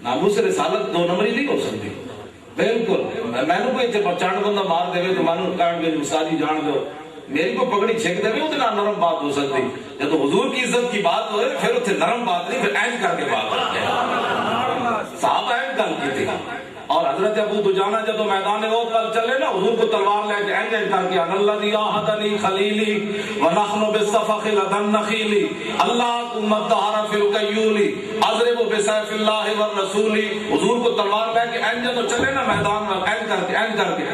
ناموس رسالت دو نمبری نہیں ہو سکتی بالکل. میں نے کوئی چانڈ بندہ مار دے تو مانو کہن گے مساجی جان دو میری کو پگڑی چھک دے وہ نرم بات ہو سکتی. جب تو حضور کی عزت کی بات ہوئے پھر اتنے نرم بات نہیں پھر این کر کے بات ہوتی ہے. صحابہ این گل کی تھی. اور حضرت ابو دجانہ جب تو میدان احد وال چلے نا حضور کو تلوار لے کے این کر کے الذی آہدنی خلیلی ونحن بالصفخ لدن نخیلی اللہ امت دہر فی القیولی اضرب بسیف اللہ والرسول. حضور کو تلوار لے کے این جب چلے نا میدان میں این کر کے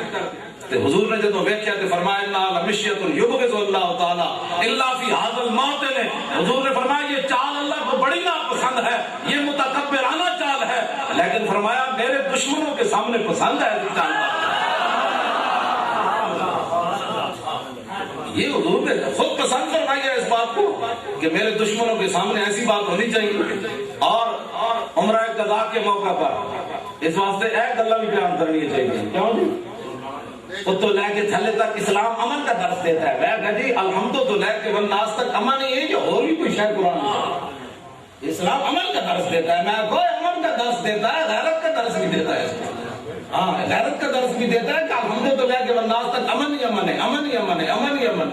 حضور نے جب ویکھیا تے فرمایا ان لمشیۃ یبغض اللہ تعالی الا فی ھذا الموطن. حضور نے فرمایا یہ چال اللہ کو بڑی ناپسند ہے یہ متکبرانہ چال ہے لیکن فرمایا میرے دشمنوں کے سامنے پسند ہے ایسی چال. یہ حضور نے خود پسند فرمایا اس بات کو کہ میرے دشمنوں کے سامنے ایسی بات ہونی چاہیے. اور عمرہ قضا کے موقع پر اس واسطے ایک گل بھی بیان کرنی چاہیے. کیوں جی وہ تو لے کے تھلے تک اسلام امن کا درس دیتا ہے. میں کہا جی الحمد تو لے کے والناس تک امن ہی ہے جو اور بھی کوئی شاید قرآن اسلام امن کا درس دیتا ہے. میں کوئی امن کا درس دیتا ہے غیرت کا درس بھی دیتا ہے. ہاں غیرت کا درس بھی دیتا ہے کہ الحمد تو لے کے والناس تک امن ہی امن ہے امن ہی امن ہے امن ہی امن.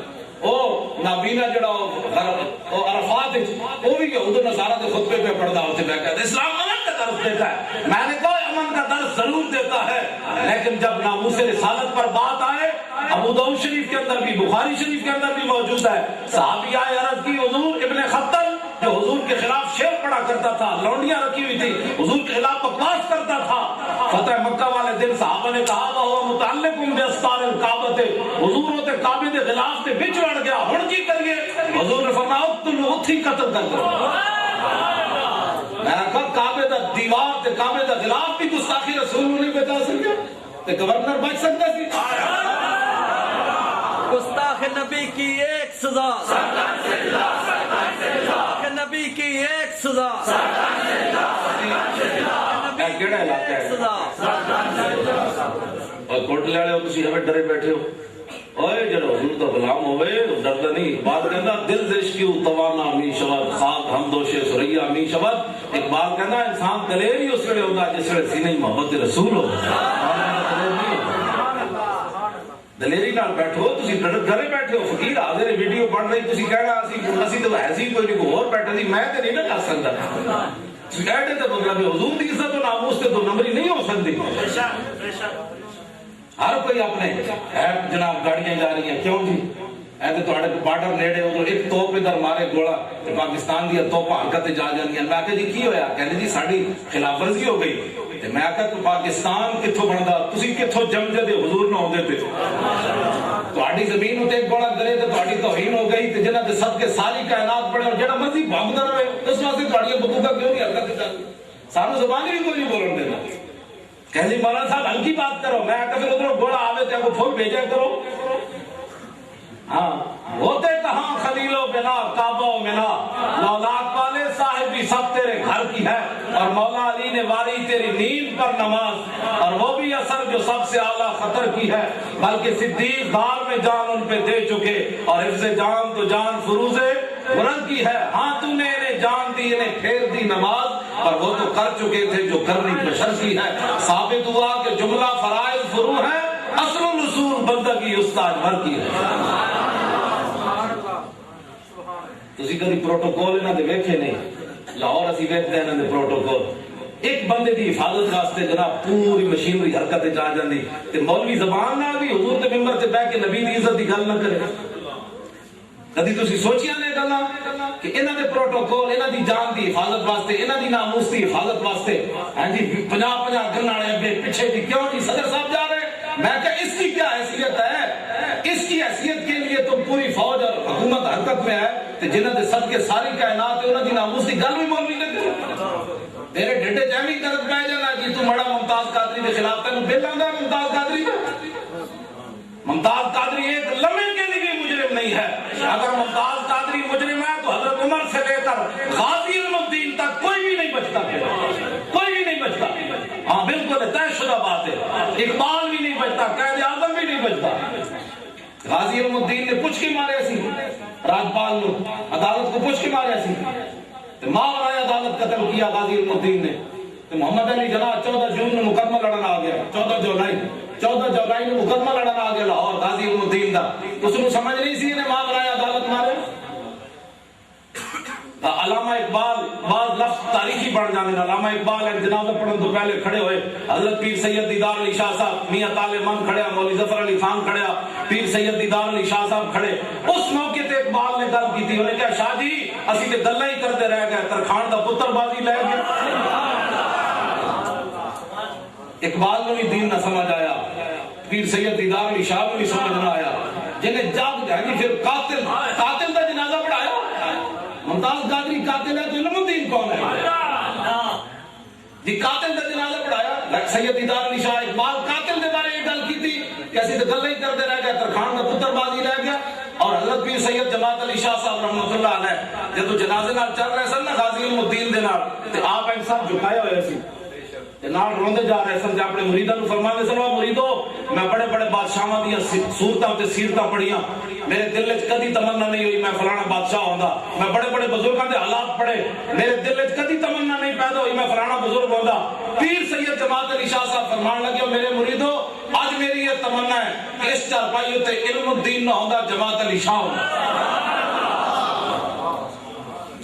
او نابینا جڑا او عرفات وہ بھی یہود و نصارہ کے خطبے پہ پڑھتا ہوتے میں کہتا اسلام امن کا درس دیتا ہے. میں نے کوئی امن کا درس ضرور دیتا ہے لیکن جب ناموس رسالت پر بات آئے ابو داؤد شریف کے اندر بھی بخاری شریف کے اندر بھی موجود ہے. صحابی آئے عرض کی حضور ابن خطل جو حضور کے خلاف شعر پڑھا کرتا تھا لونڈیاں رکھی ہوئی تھی حضور کے خلاف بکواس کرتا تھا. فتح مکہ والے دن صحابہ نے کہا وہ متعلق باستار الکعبہ حضور ہوتے کعبے کے خلاف سے بچ اڑ گیا ہن کی کریے. حضور نے فرمایا تم اتھی قتل کر دو. میں کہا کعبے دا دیوار تے کعبے دا خلاف بھی گستاخی رسول نہیں بچا سکیا تے گورنر بچ سکتا سی. گستاخ نبی کی ایک سزا گستاخ نبی کی ایک سزا کیڑا علاقہ ہے اور کوٹلے والے تسی ہمیں ڈرے بیٹھے ہو. اوئے جڑا حضور دا غلام ہوئے ڈردا نہیں. بات کہندا دل دش کی توانا می شبد خاک ہم دوش سریا می شبد. اقبال کہندا انسان دلیر ہی اس ویلے ہوندا جس ویلے سینے محبت رسول ہو. دلیری نال بیٹھو تسی ڈرے بیٹھے ہو. فقیر حاضر ویڈیو بن رہی تسی کہنا اسی تو ایسی کوئی نہیں اور بیٹھے نہیں میں تے نہیں نہ کر سکتا. ایڈے تے مطلب حضور دی عزت و ناموس تے تو نمبری نہیں ہو سکتی. ہر کوئی اپنے جناب گاڑیاں جا رہی ہیں کیوں جی ایسے تھوڑے بارڈر نیڑے ادھر ایک توپ ادھر مارے گوڑا تے پاکستان دی توپاں حرکت جا جاندیاں. میں کہ جی کی ہویا کہندے جی ساڈی خلاف ورزی ہو گئی. تے میں کہ تو پاکستان کتھوں بندا تسی کتھوں جمدے تے حضور نہ ہوندے تے تہاڈی زمین اتے ایک گوڑا کرے تے تہاڈی توہین ہو گئی تے جنہاں دے صدقے ساری کائنات بڑے جڑا مرضی بھاگدا رہے اس واسطے تہاڈی بندوقاں کیوں نہیں حرکت چل سانو زبان بھی کوئی نہیں بولن دینا. کہندی مولانا صاحب ہلکی بات کرو. میں کہ پھر ادھر گوڑا آوے تے کو پھول بھیجا کرو. ہاں ہوتے کہاں خلیل و بنا کعبہ و منا لولاک والے صاحبی سب تیرے گھر کی ہے اور مولا علی نے واری تیری نیند پر نماز اور وہ بھی اثر جو سب سے اعلیٰ خطر کی ہے بلکہ صدیق غار میں جان ان پہ دے چکے اور حفظ جان تو جان فروز بلند کی ہے. ہاں تو نے انہیں جان دی انہیں پھیر دی نماز اور وہ تو کر چکے تھے جو کرنی بشر کی ہے. ثابت ہوا کہ جملہ فرائض فرو ہے اصل الرسول بندگی استاد بھر کی ہے. تسی کبھی پروٹوکول انہاں دے ویکھے نہیں لاہور اسی ویکھدے ہیں انہاں دے پروٹوکول. ایک بندے دی حفاظت واسطے جناب پوری مشینری حرکت جا جاندی تے مولوی زبان نال بھی حضور دے منبر تے بیٹھ کے نبی دی عزت دی گل نہ کرے. کدی تسی سوچیا نے گلاں کہ انہاں دے پروٹوکول انہاں دی جان دی حفاظت واسطے انہاں دی ناموس دی حفاظت واسطے ہاں جی 50 گرناڑے اگے پیچھے دی کیوں نہیں صدر صاحب جا رہے. میں کہ اس کی کیا حیثیت ہے؟ اس کی حیثیت کے لیے تو پوری فوج اور حکومت حرکت میں ہے تے جنہاں دے صدقے ساری کائنات انہاں دی ناموس دی گل بھی مولوی نہ کرے. تیرے ڈھڈے جاوی کرت پے جانا جی تو مڑا ممتاز قادری دے خلاف تینوں بل آندا ممتاز قادری ممتاز قادری ایک لمحے کے لیے مجرم نہیں ہے. اگر ممتاز قادری مجرم ہے تو حضرت عمر سے لے کر غازی علم الدین تک کوئی بھی نہیں بچتا, کوئی بھی نہیں بچتا. ہاں بالکل طے شدہ بات ہے. اقبال بھی نہیں بچتا, قائد اعظم بھی نہیں بچتا. غازی علم الدین نے پوچھ کے مارے سی, راجپال نے عدالت کو پوچھ کے مارے سی, تو ماورائے عدالت قتل کیا غازی علم الدین نے. تو محمد علی جناح 14 جون میں مقدمہ لڑنا آ گیا, 14 جولائی میں مقدمہ لڑنا آ گیا لاہور غازی علم الدین دا. اس نے سمجھ نہیں سی نے ماورائے عدالت مارے. علامہ اقبال بعض لفظ تاریخی پڑھ جانے, علامہ اقبال ایک جنازہ پڑھنے تو پہلے کھڑے ہوئے, حضرت پیر سید دیدار علی شاہ صاحب, میاں طالب من کھڑے, مولوی ظفر علی خان کھڑے, پیر سید دیدار علی شاہ صاحب کھڑے. اس موقع تے اقبال نے گل کی تھی, انہوں نے کہا شاہ جی اسی تے گلاں ہی کرتے رہ گئے, ترخان دا پتر بازی لے گیا. اقبال کو بھی دین نہ سمجھ آیا, پیر سید دیدار علی شاہ کو بھی سمجھ نہ آیا, جنہیں جاگ جائیں گے پھر قاتل دا جنازہ پڑھایا. ممتاز قادری قاتل ہے تو علم الدین کون ہے جی؟ قاتل دا جنازہ پڑھایا. سید دیدار علی شاہ اقبال قاتل دے بارے ایک گل کی تھی کہ ایسی تو گل ہی کرتے رہ گئے, ترخان دا پتر بازی لے گیا. اور حضرت پیر سید جماعت علی شاہ صاحب رحمۃ اللہ علیہ جب جنازے نال چل رہے سن نا غازی علم الدین دے نال, تے آپ ایک ساتھ جھکائے ہوئے سی نال روندے جا رہے سن. اپنے مریداں نوں فرماندے سن, مریدو میں بڑے بڑے بادشاہاں دی صورتاں تے سیرتاں پڑھیاں, میرے دل وچ کدی تمنا نہیں ہوئی میں فلانا بادشاہ ہوندا. میں بڑے بڑے بزرگاں دے حالات پڑھے, میرے دل وچ کدی تمنا نہیں پیدا ہوئی میں فلانا بزرگ ہوندا. پیر سید جماعت علی شاہ صاحب فرمان لگے, میرے مریدو اج میری یہ تمنا ہے کہ اس چارپائی تے علم الدین نہ ہوندا, جماعت علی شاہ ہوندا.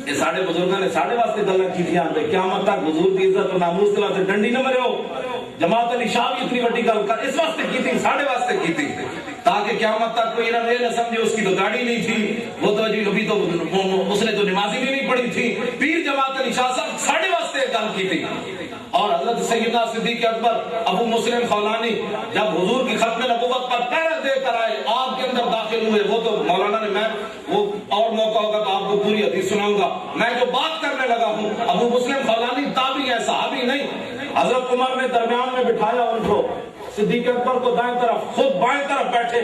یہ ساڑھے بزرگاں نے ساڑھے واسطے گلاں کیتیاں تے قیامت تک حضور دی عزت اور ناموس دے واسطے ڈنڈی نہ مرو. جماعت علی شاہ بھی اتنی بڑی گل کر اس واسطے کیتی, ساڑھے واسطے کیتی تاکہ قیامت تک کوئی نہ نہ سمجھے اس کی تو گاڑی نہیں تھی, وہ تو ابھی تو اس نے تو نمازی بھی نہیں پڑھی تھی. پیر جماعت علی شاہ صاحب ساڑھے واسطے گل کیتی. اور حضرت سیدنا صدیق اکبر ابو مسلم خولانی جب حضور کی ختم نبوت پر پہرہ دے کر آئے, آپ کے اندر داخل ہوئے, وہ تو مولانا نے, میں وہ اور موقع ہوگا تو آپ کو پوری حدیث سناؤں گا. میں جو بات کرنے لگا ہوں, ابو مسلم خولانی تابعی ہے, صحابی نہیں. حضرت عمر نے درمیان میں بٹھایا ان کو, صدیق اکبر کو دائیں طرف, خود بائیں طرف بیٹھے,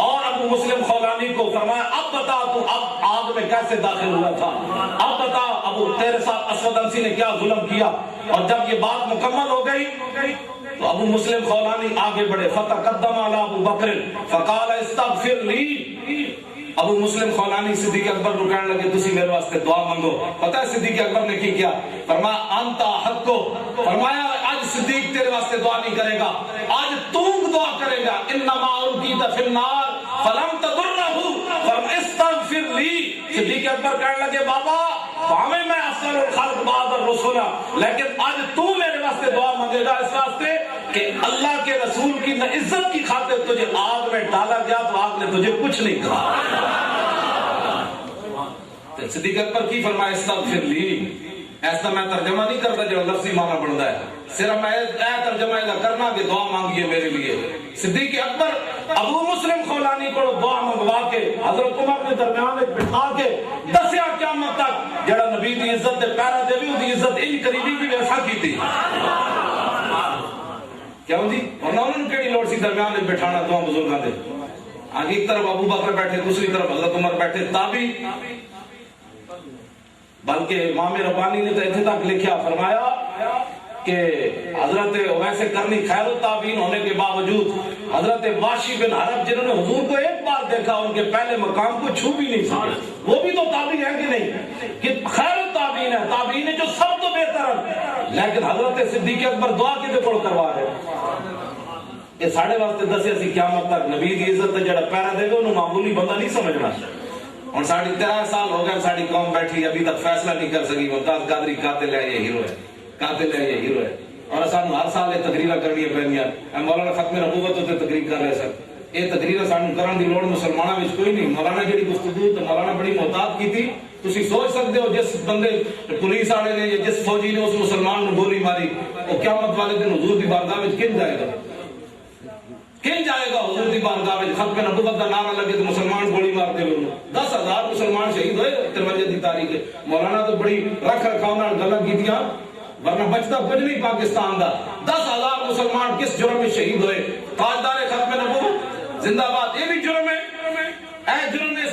اور ابو مسلم خولانی کو فرمایا اب بتا تو اب آگ میں کیسے داخل ہوا تھا, اب بتا ابو تیرے ساتھ اسود انسی نے کیا ظلم کیا. اور جب یہ بات مکمل ہو گئی تو ابو مسلم خولانی آگے بڑھے, فتقدم علی ابو بکر فقال استغفر لی. ابو مسلم خولانی صدیق اکبر کو کہنے لگے تسی میرے واسطے دعا مانگو. پتہ ہے صدیق اکبر نے کی کیا؟ فرمایا انتا حق کو, فرمایا آج صدیق تیرے واسطے دعا نہیں کرے گا, آج تو دعا کرے گا. انما ارقیت فی النار فلم تضرہ, فرمایا استغفر لی. صدیق اکبر کہنے لگے بابا ہمیں میں افضل الخلق بعد الرسول, لیکن آج تو میرے واسطے دعا مانگے گا اس واسطے کہ اللہ کے رسول کی عزت کی خاطر تجھے آگ میں ڈالا گیا تو آگ نے تجھے کچھ نہیں کہا. صدیق اکبر کی فرمایا استغفر لی. ایسا میں ترجمہ نہیں کرتا جو لفظی معنی بنتا ہے, صرف میں ترجمہ کرنا کہ دعا مانگیے میرے لیے. صدیق اکبر ابو مسلم خولانی کو دعا منگوا کے حضرت عمر نے درمیان میں بٹھا کے دسیا قیامت تک جڑا نبی دی عزت دے پیرا دے بھی دی عزت ان قریبی بھی ویسا کی تھی. کیا ہوں جی, ورنہ انہوں نے کیڑی لوڑ سی درمیان میں بٹھانا دعا بزرگاں دے. آگے ایک طرف ابو بکر بیٹھے, دوسری طرف حضرت عمر بیٹھے, تابعی. بلکہ امام ربانی نے تو اتنے تک لکھا, فرمایا کہ حضرت ویسے کرنی خیر التابعین ہونے کے باوجود حضرت واشی بن حرب جنہوں نے حضور کو ایک بار دیکھا, ان کے پہلے مقام کو چھو بھی نہیں سکے, وہ بھی تو تابعی ہیں کہ نہیں, کہ خیر التابعین ہے, تابعین ہے جو سب تو بہتر ہے. لیکن حضرت صدیق اکبر دعا کے دیکھو کروا رہے. یہ ساڑھے واسطے دسے سی قیامت تک نبی کی عزت جڑا پیرا دے گا انہوں معمولی بندہ نہیں سمجھنا. اور 13.5 سال ہو گئے ساری قوم بیٹھی, ابھی تک فیصلہ نہیں کر سکی ممتاز قادری قاتل ہے یہ ہیرو ہے, قاتل ہے یہ ہیرو ہے. اور سانو ہر سال یہ تقریریں کرنی پہنیاں. مولانا ختم نبوت تے تقریر کر رہے سن, یہ تقریریں سانو کرن دی لوڑ مسلماناں وچ کوئی نہیں. مولانا جڑی گفتگو تے مولانا بڑی محتاط کیتی. تسی سوچ سکتے ہو جس بندے پولیس والے نے یا جس فوجی نے اس مسلمان نو گولی ماری وہ قیامت والے دن حضور دی بارگاہ وچ کن جائے گا, کن جائے گا حضور دی بارگاہ وچ. ختم نبوت دا نعرہ لگے تو مسلمان گولی مار دے. 10,000 مسلمان شہید ہوئے 53 دی تاریخ. مولانا تو بڑی رکھ رکھاؤ نال گلاں کیتیاں, ورنہ بچتا کچھ نہیں پاکستان دا. 10,000 مسلمان کس جرم میں شہید ہوئے. تاجدار ختم نبوت زندہ باد, یہ بھی جرم ہے. اے جرم اس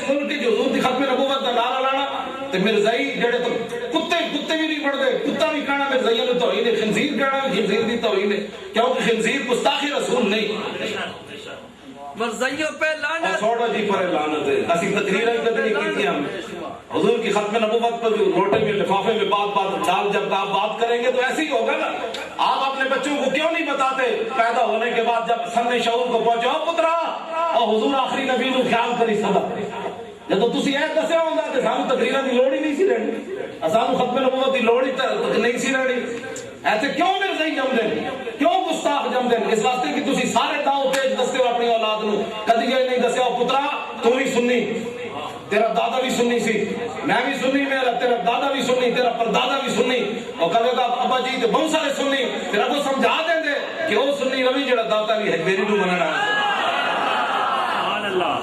ختم نبوت دا نعرہ لانا تے مرزائی جڑے تو کتے بھی نہیں پڑھتے، کتا بھی کہنا مرزائیوں نے توہین ہے، خنزیر کہنا بھی خنزیر دی توہین ہے، کیونکہ خنزیر گستاخی رسول نہیں۔ مرزائیوں پہ اور لعنت، چھوڑو جی پر لعنت ہے، اسی تقریریں کبھی نہیں کی تھی ہم حضور کی ختم نبوت پر جو روٹے میں لفافے میں بات ڈال، جب آپ بات کریں گے تو ایسے ہی ہوگا نا۔ آپ اپنے بچوں کو کیوں نہیں بتاتے پیدا ہونے کے بعد جب سن شعور کو پہنچو پترا اور حضور آخری نبی نو خیال کری سدا جب تسی اے دسیا ہوندا تے سانو تقریراں دی لوڑ ہی نہیں سی رہنی، سانو ختم نبوت دی لوڑ ہی نہیں سی رہنی۔ ایسے کیوں مرزائی جمدے کیوں گستاخ جمدے؟ اس واسطے کہ تسی سارے داؤ پیج دستے ہو اپنی اولاد نو، کدی یہ نہیں دسیا پترا تو بھی سنی، تیرا دادا بھی سنی سی، میں بھی سنی، میرا تیرا دادا بھی سنی، تیرا پردادا بھی سنی، اور کہے گا ابا جی تے بہت سارے سنی، پھر اگوں سمجھا دیں گے کہ وہ سنی روی جڑا داتا بھی ہے میری نو مننا ہے۔ سبحان اللہ،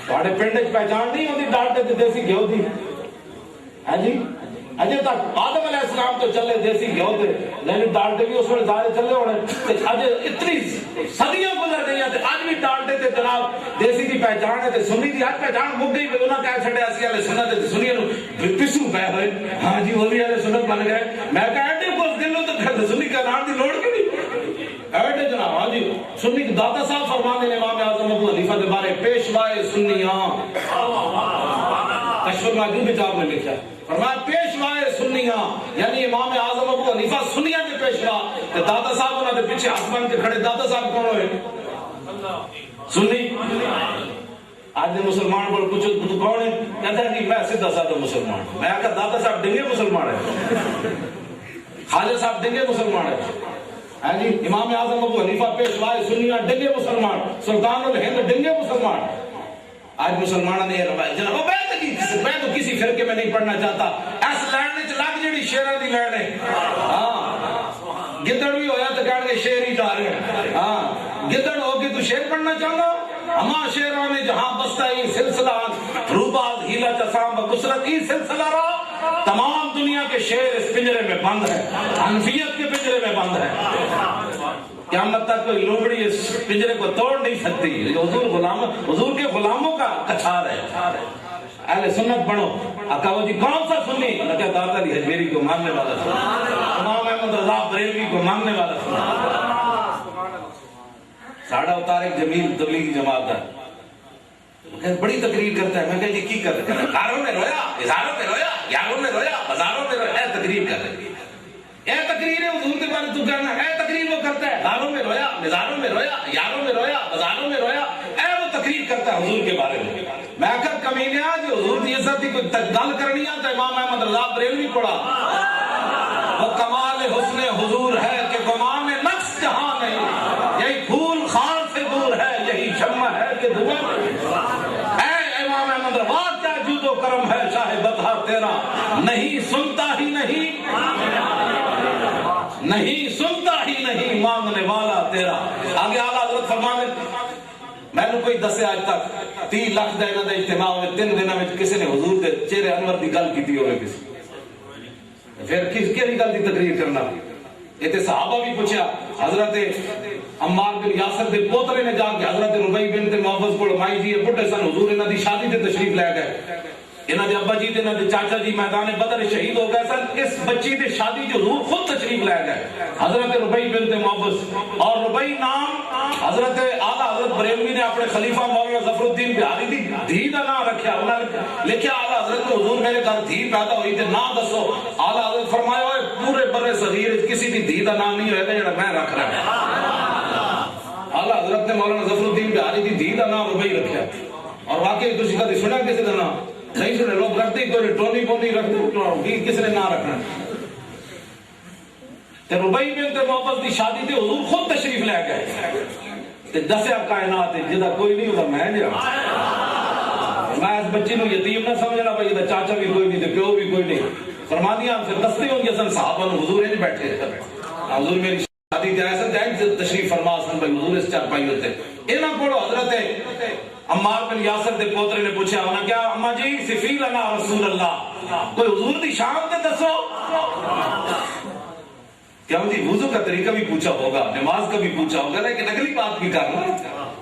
تھوڑے پنڈ وچ پہچان نہیں ہوندی ڈالٹے تے دیسی گھیو دی؟ ہاں جی اجے تک آدم علیہ السلام تو چلے دیسی گھیو تے، لیکن ڈالٹے بھی اس وقت سارے چلے ہونے، اجے اتنی صدیاں گزر گئی تے اج بھی ڈالٹے تے جناب دیسی دی پہچان ہے تے سنی دی اج پہچان مک گئی، انہاں کہہ چھڈیا اسی والے سنت تے سنی نو پسو پے ہوئے، ہاں جی وہ بھی والے سنت بن گئے۔ میں کہا ایڈے کچھ دلوں تو پھر سنی کا نام دی لوڑ کی نہیں ایڈے جناب۔ ہاں جی سنی دادا صاحب فرماتے ہیں امام اعظم ابو حنیفہ کے بارے پیشوائے سنیاں، کشف المعدوم کتاب میں لکھا ہے، فرمایا پیشوائے سنیاں، یعنی امام اعظم ابو حنیفہ سنیاں کے پیشوا، تے دادا صاحب انہاں دے پیچھے ہاتھ بن کے کھڑے، دادا صاحب کون ہوئے؟ سنی۔ آج مسلمان کو پوچھو تو کون ہے؟ کہتا ہے کہ میں سیدھا سادہ مسلمان ہوں۔ میں کہا دادا صاحب ڈنگے مسلمان ہے، خواجہ صاحب ڈنگے مسلمان ہے، ہاں جی امام اعظم ابو حنیفہ پیشوائے سنیاں ڈنگے مسلمان، سلطان الہند ڈنگے مسلمان۔ آج مسلمانوں نے جناب میں تو کسی فرقے میں نہیں پڑھنا چاہتا، اس لائن وچ لگ جڑی شیراں دی لائن ہے، ہاں گدڑ بھی ہویا تو کہن گے شیر ہی جا رہے ہیں، ہاں گدڑ ہو کے تو شیر پڑھنا چاہتا، ہما شیراں نے جہاں بستہ ہی سلسلہ روباز ہیلا چسام بکسرت ہی سلسلہ رہا، تمام دنیا کے شیر اس پنجرے میں بند ہے، حنفیت کے پنجرے میں بند ہے، قیامت تک کوئی لومڑی اس پنجرے کو توڑ نہیں سکتی، حضور کے غلاموں کا کچھار ہے۔ اہل سنت بنو، کہو جی کون سا سنی؟ کہ داتا علی حجویری کو ماننے والا سنی، امام احمد رضا بریلوی کو ماننے والا سنی۔ ساڑھا طارق جمیل تبلیغی جماعت ہے، بڑی تقریر کرتا ہے، میں کہا یہ کی کر رہے ہیں؟ کاروں میں رویا، اظہاروں میں رویا، یاروں میں رویا، بازاروں میں رویا، تقریر کر رہے ہیں، اے تقریر ہے حضور کے بارے تو کہنا، اے تقریر وہ کرتا ہے، داروں میں رویا، مزاروں میں رویا، یاروں میں رویا، بازاروں میں رویا، اے وہ تقریر کرتا ہے حضور کے بارے میں۔ میں کہا کمینیا جو حضور دی عزت کی کوئی گل کرنی ہے تو امام احمد رضا بریلوی پڑھا، وہ کمال حسن حضور ہے کہ گمان نقص جہاں نہیں، یہی پھول خار سے دور ہے، یہی شمع ہے کہ دھواں نہیں۔ اے امام احمد رضا کیا جود و کرم ہے شاہ بطحہ تیرا، نہیں سنتا ہی نہیں، نہیں سنتا ہی نہیں مانگنے والا تیرا۔ آگے اعلیٰ حضرت فرمانے میں نے کوئی دسے آج تک 30 لاکھ دا انہاں دا اجتماع ہوئے 3 دنوں میں کسی نے حضور دے چہرے انور دی گل کیتی ہوئے کسی پھر کس کیڑی گل دی تقریر کرنا؟ یہ تے صحابہ بھی پوچھا، حضرت عمار بن یاسر دے پوترے نے جا کے حضرت ربیع بنت معوذ کو مائی جی بڈھے سن، حضور انہاں دی شادی تے تشریف لے گئے، انہاں دے ابا جی تے انہاں دے چاچا جی میدان بدر شہید ہو گئے سن، اس بچی دی شادی جو حضور خود تشریف لے گئے، حضرت ربیع بنت معوذ، اور ربیع نام حضرت اعلیٰ حضرت بریلوی نے اپنے خلیفہ مولانا ظفر الدین بہاری دی دھی دا نام رکھا، انہوں نے لکھا اعلیٰ حضرت کو حضور میرے گھر دھی پیدا ہوئی تے نام دسو، اعلیٰ حضرت فرمایا ہوئے پورے بر صغیر کسی دی دھی دا نام نہیں ہوئے گا جڑا میں رکھ رہا ہوں۔ اعلیٰ حضرت نے مولانا ظفر الدین بہاری دی دھی دا نام ربیع رکھا، اور واقعی تسی کدی سنیا کسی دا نام؟ نہیں سنے، لوگ رکھتے ہی کوئی ٹونی پونی رکھتے، کس نے نہ رکھنا۔ تے ربیع بنت معوذ دی شادی تے حضور خود تشریف لے گئے تے دسیا کائنات جدا کوئی نہیں ہوتا میں جا، میں اس بچی نو یتیم نہ سمجھنا بھائی یہ چاچا بھی کوئی نہیں تے پیو بھی کوئی نہیں، فرما دیا ہم سے دستے ہوں گے سن صحابہ نو حضور نہیں بیٹھے، حضور میری شادی تے ایسا جائیں تشریف فرما سن بھائی حضور اس چار پائی ہوتے، انہاں کو حضرت عمار بن یاسر دے پوترے نے پوچھا، انہاں کیا اما جی صفی لنا رسول اللہ، کوئی حضور دی شان تے دسو، کیا جی وضو کا طریقہ بھی پوچھا ہوگا، نماز کا بھی پوچھا ہوگا، لیکن اگلی بات بھی کرنا،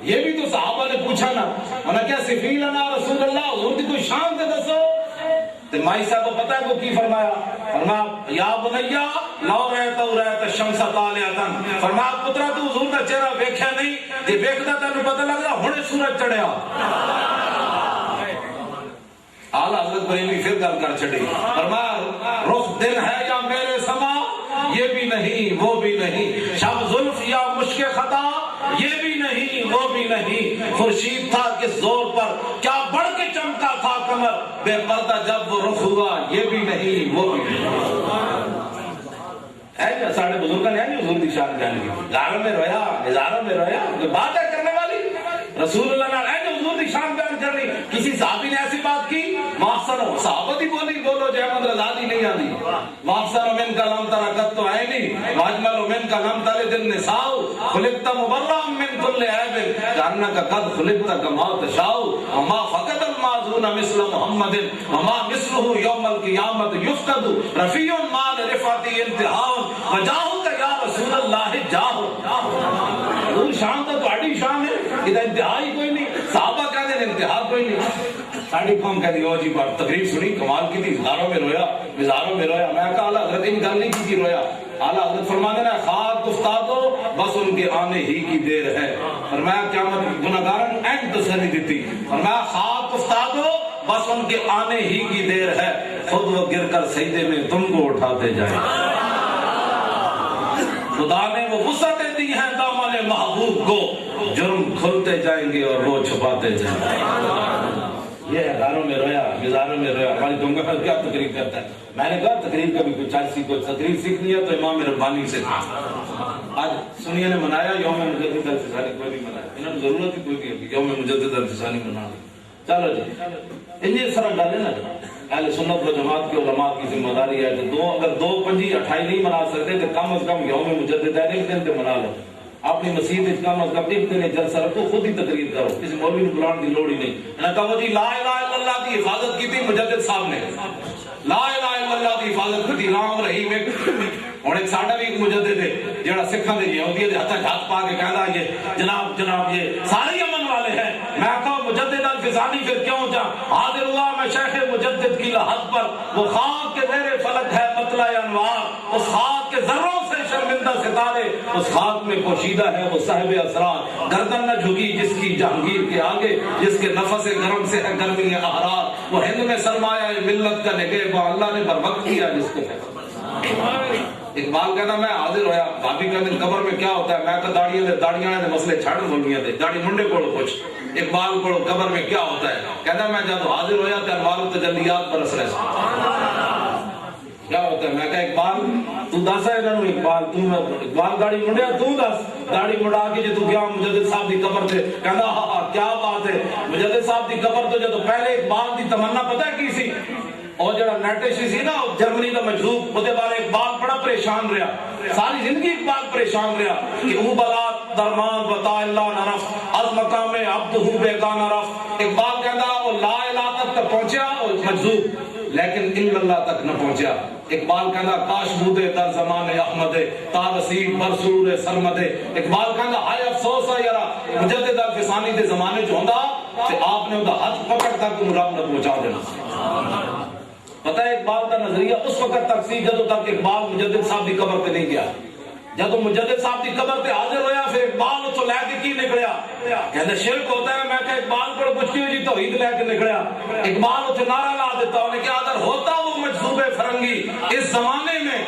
یہ بھی تو صحابہ نے پوچھا نا انہاں کیا صفی لنا رسول اللہ حضور دی کوئی شان تے دسو تے مائی صاحب کو پتہ ہے وہ کی فرمایا فرمایا یا بنیا لو رہتا الشمس طالعتن فرمایا پترا تو حضور دا چہرہ ویکھیا نہیں جے ویکھدا تینوں پتہ لگدا ہنے سورج چڑھیا اعلی حضرت بریلوی پھر گل کر چھڑی فرمایا رخ دن ہے یا میرے سما یہ بھی نہیں وہ بھی نہیں شب زلف یا مشک خطا یہ بھی نہیں وہ بھی نہیں خورشید تھا کس زور پر کیا بڑھ کے چمکا تھا کمر بے پردہ جب وہ رخ ہوا یہ بھی نہیں وہ بھی نہیں ہے کیا ساڑھے بزرگاں نے حضور دی شان جان کی غاروں میں رویا نظاروں میں رویا بات ہے کرنے والی رسول اللہ نے جو حضور دی شان بیان کرنی کسی صحابی نے ایسی بات کی محسن صحابت ہی بولی بولو جے احمد رضا دی نہیں آنی محسن من کا لم ترا قط تو عینی واجمل من کا لم تلد النساء خلقت مبرا من كل عیب کانک قد خلقت کما تشاء وما فقد المازون مثل محمد وما مثله یوم القیامت یفقد رفیع مال رفعتی انتہا وجاہک یا رسول اللہ جاہ حضور شان تو بڑی شان ہے ادھر انتہا ہی کوئی نہیں صحابہ کہتے ہیں انتہا کوئی نہیں ساڑھی قوم کہتی ہو جی بات تقریب سنی کمال کی تھی ہزاروں میں رویا مزاروں میں رویا میں کہا اعلیٰ حضرت ان گل نہیں کی رویا اعلیٰ حضرت فرمانے ہیں خاک افتادو بس ان کے آنے ہی کی دیر ہے فرمایا قیامت گناہگارن اینڈ تسلی دیتی فرمایا خاک افتادو بس ان کے آنے ہی کی دیر ہے خود وہ گر کر سجدے میں تم کو اٹھاتے جائیں خدا نے وہ وسعتیں دی ہیں دامن محبوب کو جرم کھلتے جائیں گے اور وہ چھپاتے جائیں گے یہ ہزاروں میں رویا مزاروں میں رویا ہماری دنگا پر کیا تقریر کرتا ہے میں نے کہا تقریر کبھی کچھ ایسی کوئی تقریر سیکھنی ہے تو امام ربانی سے آج سنیے نے منایا یوم مجدد الفسانی کوئی نہیں منایا انہوں نے ضرورت ہی کوئی نہیں ہے یوم مجدد الفسانی منا چلو جی انجی اس طرح ڈالے نا اہل سنت و جماعت کے علماء کی ذمہ داری ہے کہ اگر 2 5 28 نہیں منا سکتے تو کم از کم یوم مجدد ہے ایک دن تے منا لو اپنی مسجد میں کم از کم ایک دن جلسہ رکھو خود ہی تقریر کرو کسی مولوی کو بلانے کی لوڑ ہی نہیں انہوں نے کہا جی لا الہ الا اللہ کی حفاظت کی تھی مجدد صاحب نے لا الہ الا اللہ کی حفاظت کی تھی رام رحیم اور ایک ساڈا بھی ایک مجدد ہے جڑا سکھاں دے یہودی دے ہتھ ہاتھ پا کے کہدا یہ جناب یہ سارے امن والے ہیں میں کہا مجدد الفسانی پھر کیوں جا حاضر ہوا میں شیخ مجدد کی لحد پر وہ خاک کے زیر فلک ہے مطلع انوار اس خاک کے ذروں سے شرمندہ ستارے اس خاک میں پوشیدہ ہے وہ صاحب اسرار گردن نہ جھکی جس کی جہانگیر کے آگے جس کے نفس گرم سے ہے گرمی احرار وہ ہند میں سرمایہ ملت کا نگہباں اللہ نے بر وقت کیا جس کو اقبال کہنا میں حاضر ہویا بھابی کہنے قبر میں کیا ہوتا ہے میں کہا داڑیاں نے مسئلے چھاڑ بولنیاں تھے داڑی منڈے کوڑو کچھ اقبال کوڑو قبر میں کیا ہوتا ہے کہنا میں جب حاضر ہویا تو انوار تجلیات برس رہے کیا ہوتا ہے میں کہا اقبال تو دس ہے انہوں اقبال داڑی منڈیا تو دس داڑی منڈا کے جو تو گیا مجدد صاحب دی قبر تھے کہنا ہاں کیا بات ہے مجدد صاحب دی قبر تو جب پہلے اقبال دی تمنا پتہ ہے کی سی اور جڑا نیٹش سی نا جرمنی کا مجذوب اودے بارے اقبال بڑا پریشان رہا ساری زندگی اقبال پریشان رہا کہ او بلات درمان بتا اللہ نرف از مقام عبدہ بیگانہ رف اقبال کہتا وہ لا الہ تک پہنچیا اور مجذوب لیکن الا اللہ تک نہ پہنچیا اقبال کہتا کاش بودے در زمان احمد تا رسید بر سرور سرمد اقبال کہتا ہائے افسوس ہے یارا مجدد الفسانی دے زمانے جو ہوندا کہ آپ نے اوندا ہاتھ پکڑ تک رب نہ پہنچا دینا پتہ ہے اقبال کا نظریہ اس وقت تک سی جدوں تک اقبال مجدد صاحب دی قبر تے نہیں گیا جب مجدد صاحب دی قبر تے حاضر ہویا پھر اقبال اتوں لے کے کی نکلیا کہتے شرک ہوتا ہے میں کہ اقبال کو کچھ نہیں جی توحید لے کے نکلیا اقبال اتوں نعرہ لا دیتا انہیں کہ اگر ہوتا وہ مجذوب فرنگی اس زمانے میں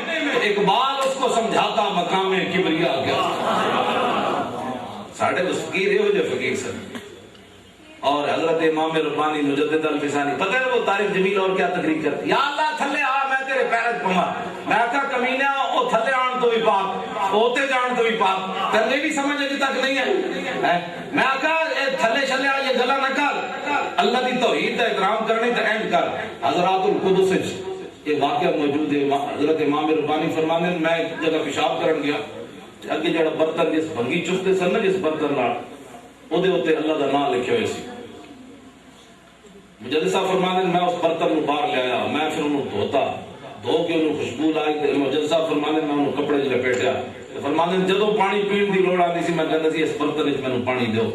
اقبال اس کو سمجھاتا مقام کبریا گیا ساڑھے فقیر ہو جو فقیر سے اور حضرت امام ربانی مجدد الفسانی پتہ ہے وہ طارق جمیل اور کیا تقریر کرتی یا اللہ تھلے آ میں تیرے پیرت پما میں کہا کمینہ او تھلے آن تو بھی پاک ہوتے جان تو بھی پاک تنگے بھی سمجھ ابھی تک نہیں ہے میں کہا اے تھلے چلے آ یہ گلا نہ کر اللہ دی توحید کا احترام کرنے تے اینڈ کر حضرات القدس یہ واقعہ موجود ہے حضرت امام ربانی فرمانے میں ایک جگہ پیشاب کرن گیا اگے جڑا برتن جس بھنگی چکتے سن نا جس برتن نال او دے اوتے اللہ دا نام لکھے ہوئے سی مجدد صاحب فرمانے میں اس برتن کو باہر لے آیا میں پھر انہوں دھوتا دھو کے انہوں خوشبو لائی مجدد صاحب فرمانے میں انہوں کپڑے جو لپیٹیا فرمانے جدوں پانی پین دی لوڑ آندی سی میں کہندا سی اس برتن وچ مینوں پانی دیو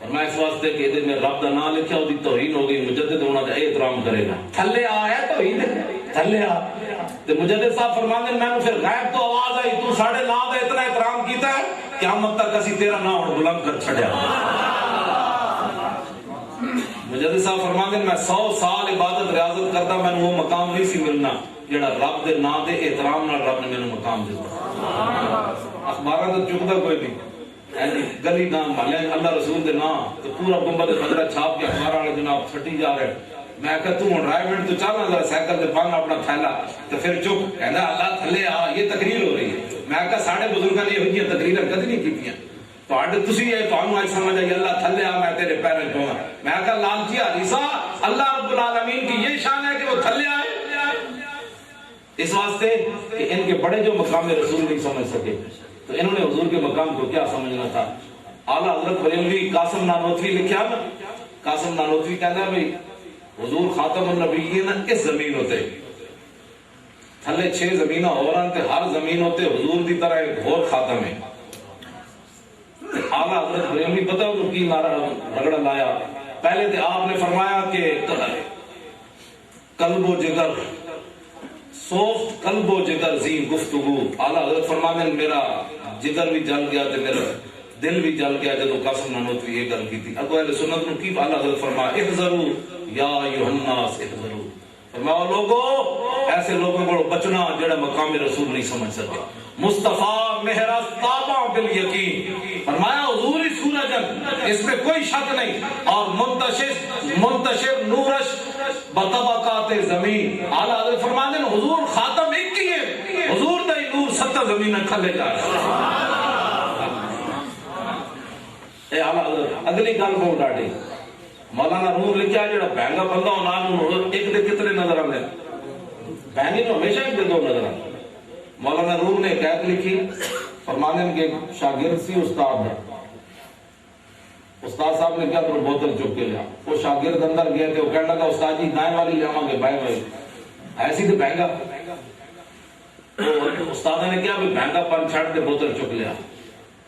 اور میں اس واسطے کہ یہ میں رب دا نام لکھیا وہ توہین ہو گئی مجدد ہونا تے احترام کرے گا تھلے آیا توہین تھلے آ تے مجدد صاحب فرماندے میں نے پھر غیب تو آواز آئی تو ساڈے نام دا اتنا احترام کیتا ہے قیامت تک اسی تیرا نام ہن بلند کر چھڈیا مجدد صاحب فرماندے میں 100 سال عبادت ریاضت کردا میں وہ مقام نہیں سی ملنا جڑا رب دے نام دے احترام نال رب نے مینوں مقام دتا اخباراں تے چکدا کوئی نہیں گلی نام محلے اللہ رسول دے نام تو پورا گنبد خضرا چھاپ کے اخبار والے جناب چھٹی جا رہے میں کہ تو ہن رائے منٹ تو چلنا ذرا سائیکل تے بن اپنا تھیلا تو پھر چپ کہندا اللہ تھلے آ یہ تقریر ہو رہی ہے میں کہ ساڈے بزرگاں نے یہ تقریراں کدی نہیں کیتیاں تواڈے تسی یہ تانوں آج سمجھ آئی اللہ تھلے آ میں تیرے پیروں پہ ہوں میں کہ لالچی عیسیٰ اللہ رب العالمین کی یہ شان ہے کہ وہ تھلے آئے اس واسطے کہ ان کے بڑے جو مقام رسول نہیں سمجھ سکے تو انہوں نے حضور کے مقام کو کیا سمجھنا تھا اعلیٰ حضرت بریلوی قاسم نانوتوی لکھا نا قاسم نانوتوی کہنا ہے بھئی حضور خاتم النبیین اس زمین ہوتے تھلے 6 زمینہ اور انتے ہر زمین ہوتے حضور دی طرح ایک اور خاتم ہے اعلیٰ حضرت بریلوی پتہ انہوں کی نعرہ رگڑا لایا پہلے تھے آپ نے فرمایا کہ قلب و جگر سوفت قلب و جگر زین گفتگو اعلیٰ حضرت فرمانے میرا جگر بھی جل گیا تے میرا دل بھی جل گیا جب قاسم نانوتوی یہ گل کی تھی اگو اہل سنت نو کی اعلیٰ حضرت فرمایا احذروا یا ایھا الناس احذروا فرمایا لوگوں ایسے لوگوں کو بچنا جڑا مقام رسول نہیں سمجھ سکے مصطفیٰ مہرا تابع بالیقین فرمایا حضور ہی سورج اس میں کوئی شک نہیں اور منتشر نورش بطبقات زمین اعلیٰ حضرت فرماتے ہیں حضور خاتم ایک ہی ہے حضور دا نور 7 زمین کھلے جا رہا اے اعلیٰ حضرت اگلی گل کو ڈاڈی مولانا روم لکھیا جڑا بہنگا بندہ ہونا ایک دے کتنے نظر آندے بہنگی تو ہمیشہ ایک دے 2 نظر آندے مولانا روم نے قید لکھی فرمانے کے شاگرد سی استاد ہے استاد صاحب نے کیا تو بوتل چک کے لیا وہ شاگرد اندر گئے تھے وہ کہنے لگا استاد جی دائیں والی لے آواں گے بائیں والی ایسی تو بہنگا استاد نے کیا بھی بہنگا پن چھڑ کے بوتل چک لیا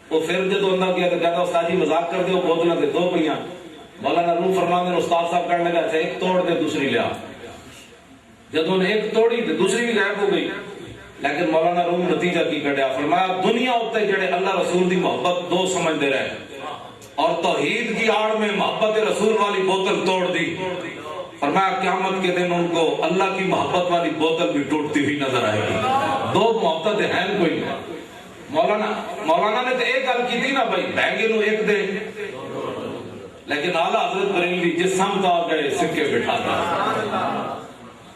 وہ پھر جب اندر گیا تو کہتا استاد جی مذاق کر دے وہ بوتلیں دے 2 پڑیاں مولانا روم فرمانے استاد صاحب کہنے لگا ایک توڑ دے دوسری لیا جب انہوں نے ایک توڑی تو دوسری بھی غائب ہو گئی لیکن مولانا روم نتیجہ کی کٹیا فرمایا دنیا ہوتے جڑے اللہ رسول دی محبت 2 سمجھ دے رہے اور توحید کی آڑ میں محبت رسول والی بوتل توڑ دی فرمایا قیامت کے دن ان کو اللہ کی محبت والی بوتل بھی ٹوٹتی ہوئی نظر آئے گی 2 محبت ہیں کوئی نہیں مولانا نے تو ایک گل کی تھی نا بھائی بہنگے نو ایک دے لیکن اعلیٰ حضرت بریلوی جس سمت آ گئے سکے بٹھا دیا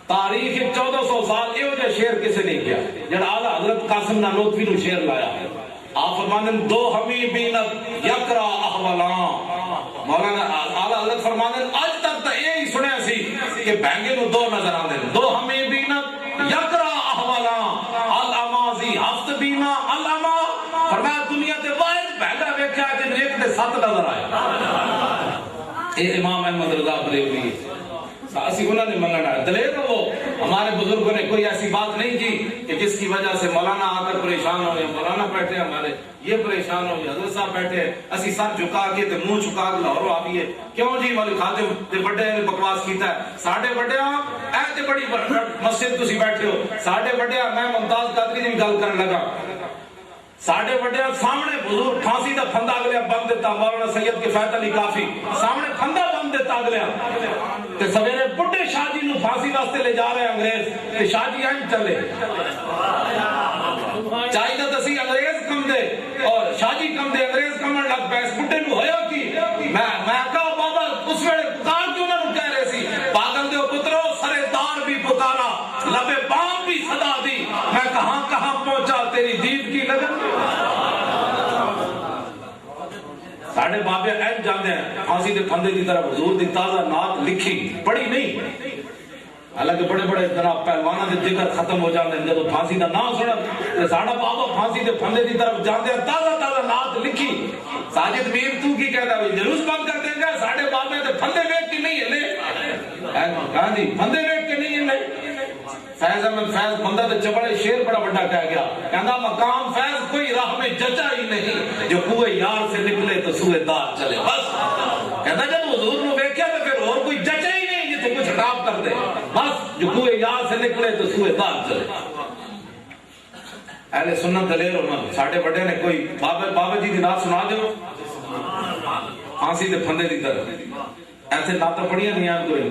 تاریخ 1400 سال یہ وجہ شعر کسے نہیں کیا جڑا اعلیٰ حضرت قاسم نانوتوی نو شعر لایا آپ فرمانے 2 حمیبین یکرا احولاں مولانا اعلیٰ حضرت فرمانے آج تک تو یہی سنیا سی کہ بہنگے نو 2 نظر آندے 2 حمیبین یکرا احولاں الامازی ہفت بینا الاما فرمایا دنیا تے واحد بہنگا ویکھیا جن ایک تے 7 نظر آئے اے امام احمد رضا بریلوی اسی انہوں نے منگنا ہے دلیر وہ ہمارے بزرگوں نے کوئی ایسی بات نہیں کی کہ جس کی وجہ سے مولانا آ کر پریشان ہو یا مولانا بیٹھے ہمارے یہ پریشان ہو یا حضرت صاحب بیٹھے اسی سر جھکا کے تے منہ چھکا کے لاہور آئیے کیوں جی مولی خادم تے بڑے نے بکواس کیتا ہے ساڈے بڑے اے تے بڑی مسجد تسی بیٹھے ہو ساڈے بڑے میں ممتاز قادری دی گل کرن لگا ساڈے بڑے سامنے بزرگ پھانسی دا پھندا اگلے بند دیتا مولانا سید کفایت علی کافی سامنے پھندا بند دیتا اگلے تے سویرے بڑے شاہ جی نو پھانسی واسطے لے جا رہے انگریز تے شاہ جی ہیں چلے چاہیے تو اسی انگریز کم دے اور شاہ جی کم دے انگریز کمن لگ پے اس بڈے نو ہویا کی میں کہا بابا اس ویلے پکار کیوں نہ کہہ رہے سی پاگل دیو پترو سرے دار بھی پکارا لبے بام بھی صدا دی میں کہاں پہنچا تیری دید کی لگن ساڑھے بابے این جاندے ہیں پھانسی دے پھندے کی طرف حضور دی تازہ نعت لکھی پڑھی نہیں حالانکہ بڑے بڑے جناب پہلوانا دے جگر ختم ہو جاندے ہیں جب پھانسی دا نام سنا ساڑھا بابا پھانسی دے پھندے کی طرف جاندے ہیں تازہ نعت لکھی ساجد میر تو کی کہتا ہے جلوس بند کر دیں گا ساڑھے بابے دے پھندے ویٹ کی نہیں ہلے کہاں جی پھندے ویٹ کی نہیں ہلے فیض احمد فیض بندہ تے چبڑے شیر بڑا بڑا کہہ گیا کہندا مقام فیض کوئی راہ میں جچا ہی نہیں جو کوئے یار سے نکلے تو سوئے دار چلے بس کہتا جب حضور نے دیکھا تو پھر اور کوئی جچے ہی نہیں جی تو کچھ خراب کر دے بس جو کوئی یاد سے نکلے تو سوئے دار چلے اہل سنت دلیر عمر ساڑھے بڑے نے کوئی بابا جی دی نات سنا دیو پھانسی دے پھندے دی طرح ایسے ناتاں پڑھیاں نہیں آن کوئی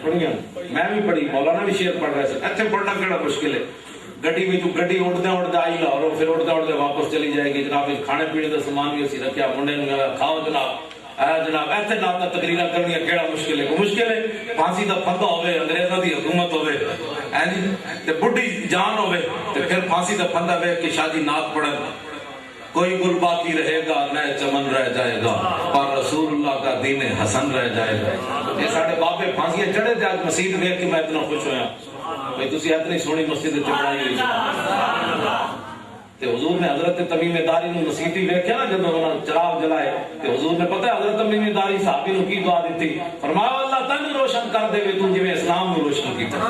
پڑھیاں میں بھی پڑھی مولانا بھی شعر پڑھ رہے سے ایسے پڑھنا کیڑا مشکل ہے گڈی میں جو گڈی اڑدے آئی لاہور پھر اڑدے واپس چلی جائے گی جناب کھانے پینے کا سامان بھی اسی رکھیا منڈے نے کھاؤ جناب ایسے ناتاں تقریراں کرنی کیڑا مشکل ہے مشکل ہے پھانسی دا پھندا ہوے انگریزاں دی حکومت ہوے تے بڈھی جان ہوے تے پھر پھانسی دا پھندا ویکھ کے شادی نعت پڑھن کوئی گل باقی رہے گا نئے چمن رہ جائے گا پر رسول اللہ کا دین حسن رہ جائے گا یہ ساڑھے باپے پھانسیاں چڑھے تھے آج مسجد دیکھ کے میں اتنا خوش ہویا بھئی تسی اتنی سونی مسجد چڑھائی ہوئی تے حضور نے حضرت تمیم داری نو مسیحی ویکھیا نا جب انہاں چراغ جلائے تے حضور نے پتہ ہے حضرت تمیم داری صحابی نو کی دعا دیتی فرمایا اللہ تن روشن کر دے وے تو جویں اسلام نو روشن کیتا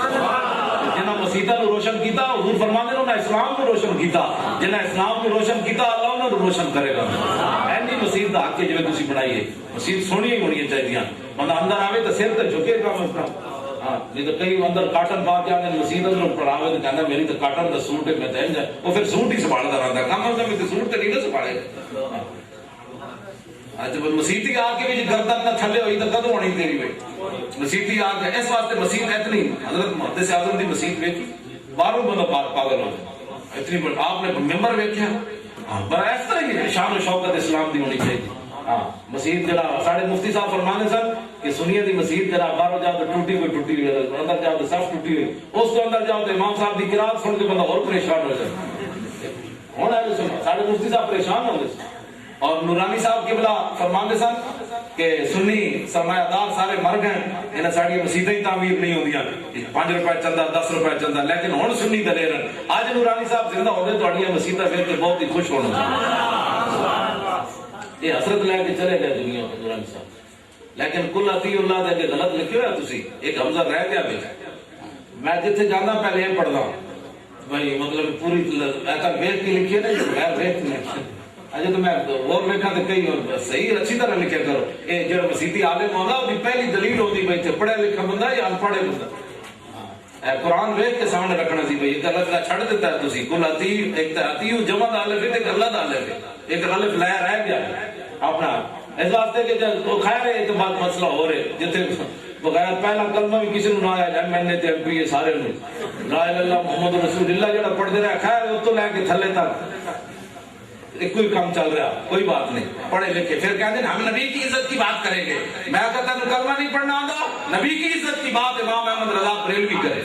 جنہاں مسیحا نو روشن کیتا حضور فرماندے نے اسلام نو روشن کیتا جنہاں اسلام نو روشن کیتا اللہ انہاں نو روشن کرے گا اینی مسجد دا حق ہے جویں تسی بنائی ہے مسجد سونی ہونی چاہیے بندہ اندر آوے تے سر تے جھکے گا مسجد ہاں نہیں تو کئی اندر کاٹن پا کے آنے مسجد اندر پڑھاوے تو کہنا میری تو کاٹن دا سوٹ ہے میں دہن جائے وہ پھر سوٹ ہی سنبھالتا رہتا کم از کم سوٹ تو نہیں نہ سنبھالے جب مسیحی آ کے بھی گردن نہ تھلے ہوئی تو کدو ہونی تیری بھائی مسیحی آ کے اس واسطے مسیح اتنی حضرت محدث اعظم دی مسیح ویکھی باہروں بندہ پاگل ہو اتنی آپ نے ممبر ویکھیا پر اس طرح ہی شان و شوکت اسلام دی ہونی چاہیے ہاں مسجد جڑا ساڑھے مفتی صاحب فرمانے سن کہ سنیے دی مسجد جڑا باہر جاؤ تو ٹوٹی ہوئی اندر جاؤ تو صف ٹوٹی ہوئی اس کو اندر جاؤ تو امام صاحب دی قرات سن کے بندہ اور پریشان ہو جائے ہن ہے ساڑھے مفتی صاحب پریشان ہو گئے اور نورانی صاحب کے بلا فرمانے سن کہ سنی سرمایہ دار سارے مر گئے انہاں ساڑی مسجدیں ہی تعمیر نہیں ہوندیاں 5 روپے چندہ 10 روپے چندہ لیکن ہن سنی دلیر اج نورانی صاحب زندہ ہوندے تہاڈیاں مسجداں ویکھ کے بہت ہی خوش ہونا یہ حسرت لے کے چلے گئے دنیا میں نورانی صاحب لیکن کل اطیع اللہ دے کے غلط لکھے ہوئے تسی ایک حمزہ رہ گیا بچ میں جتھے جانا پہلے یہ پڑھدا بھائی مطلب پوری ایسا ویکھ کے لکھی ہے نا غیر ویکھ نہیں اجے تو میں اور ویکھا تے کئی اور صحیح اچھی طرح لکھیا کرو اے جو مسیحی عالم ہوندا او دی پہلی دلیل ہوندی بھئی تے پڑھا لکھا بندہ یا ان پڑھے بندہ اے قرآن ویکھ کے سامنے رکھنا سی بھئی ایک الف لا چھڑ دیتا ہے تسی کل اطیع ایک اطیع جمع دا الف ہے تے اللہ دا الف ہے ایک الف لا رہ گیا اپنا اس واسطے کہ جو خیر ہے تو بات مسئلہ ہو رہے جتنے بغیر پہلا کلمہ بھی کسی نے آیا ایم این اے تے ایم پی اے سارے نے لا الہ الا محمد رسول اللہ جڑا پڑھتے رہا خیر اس تو لے کے تھلے تک کوئی کام چل رہا کوئی بات نہیں پڑھے لکھے پھر کہتے ہیں ہم نبی کی عزت کی بات کریں گے میں کہتا ہوں کلمہ نہیں پڑھنا آتا نبی کی عزت کی بات امام احمد رضا بریلوی کرے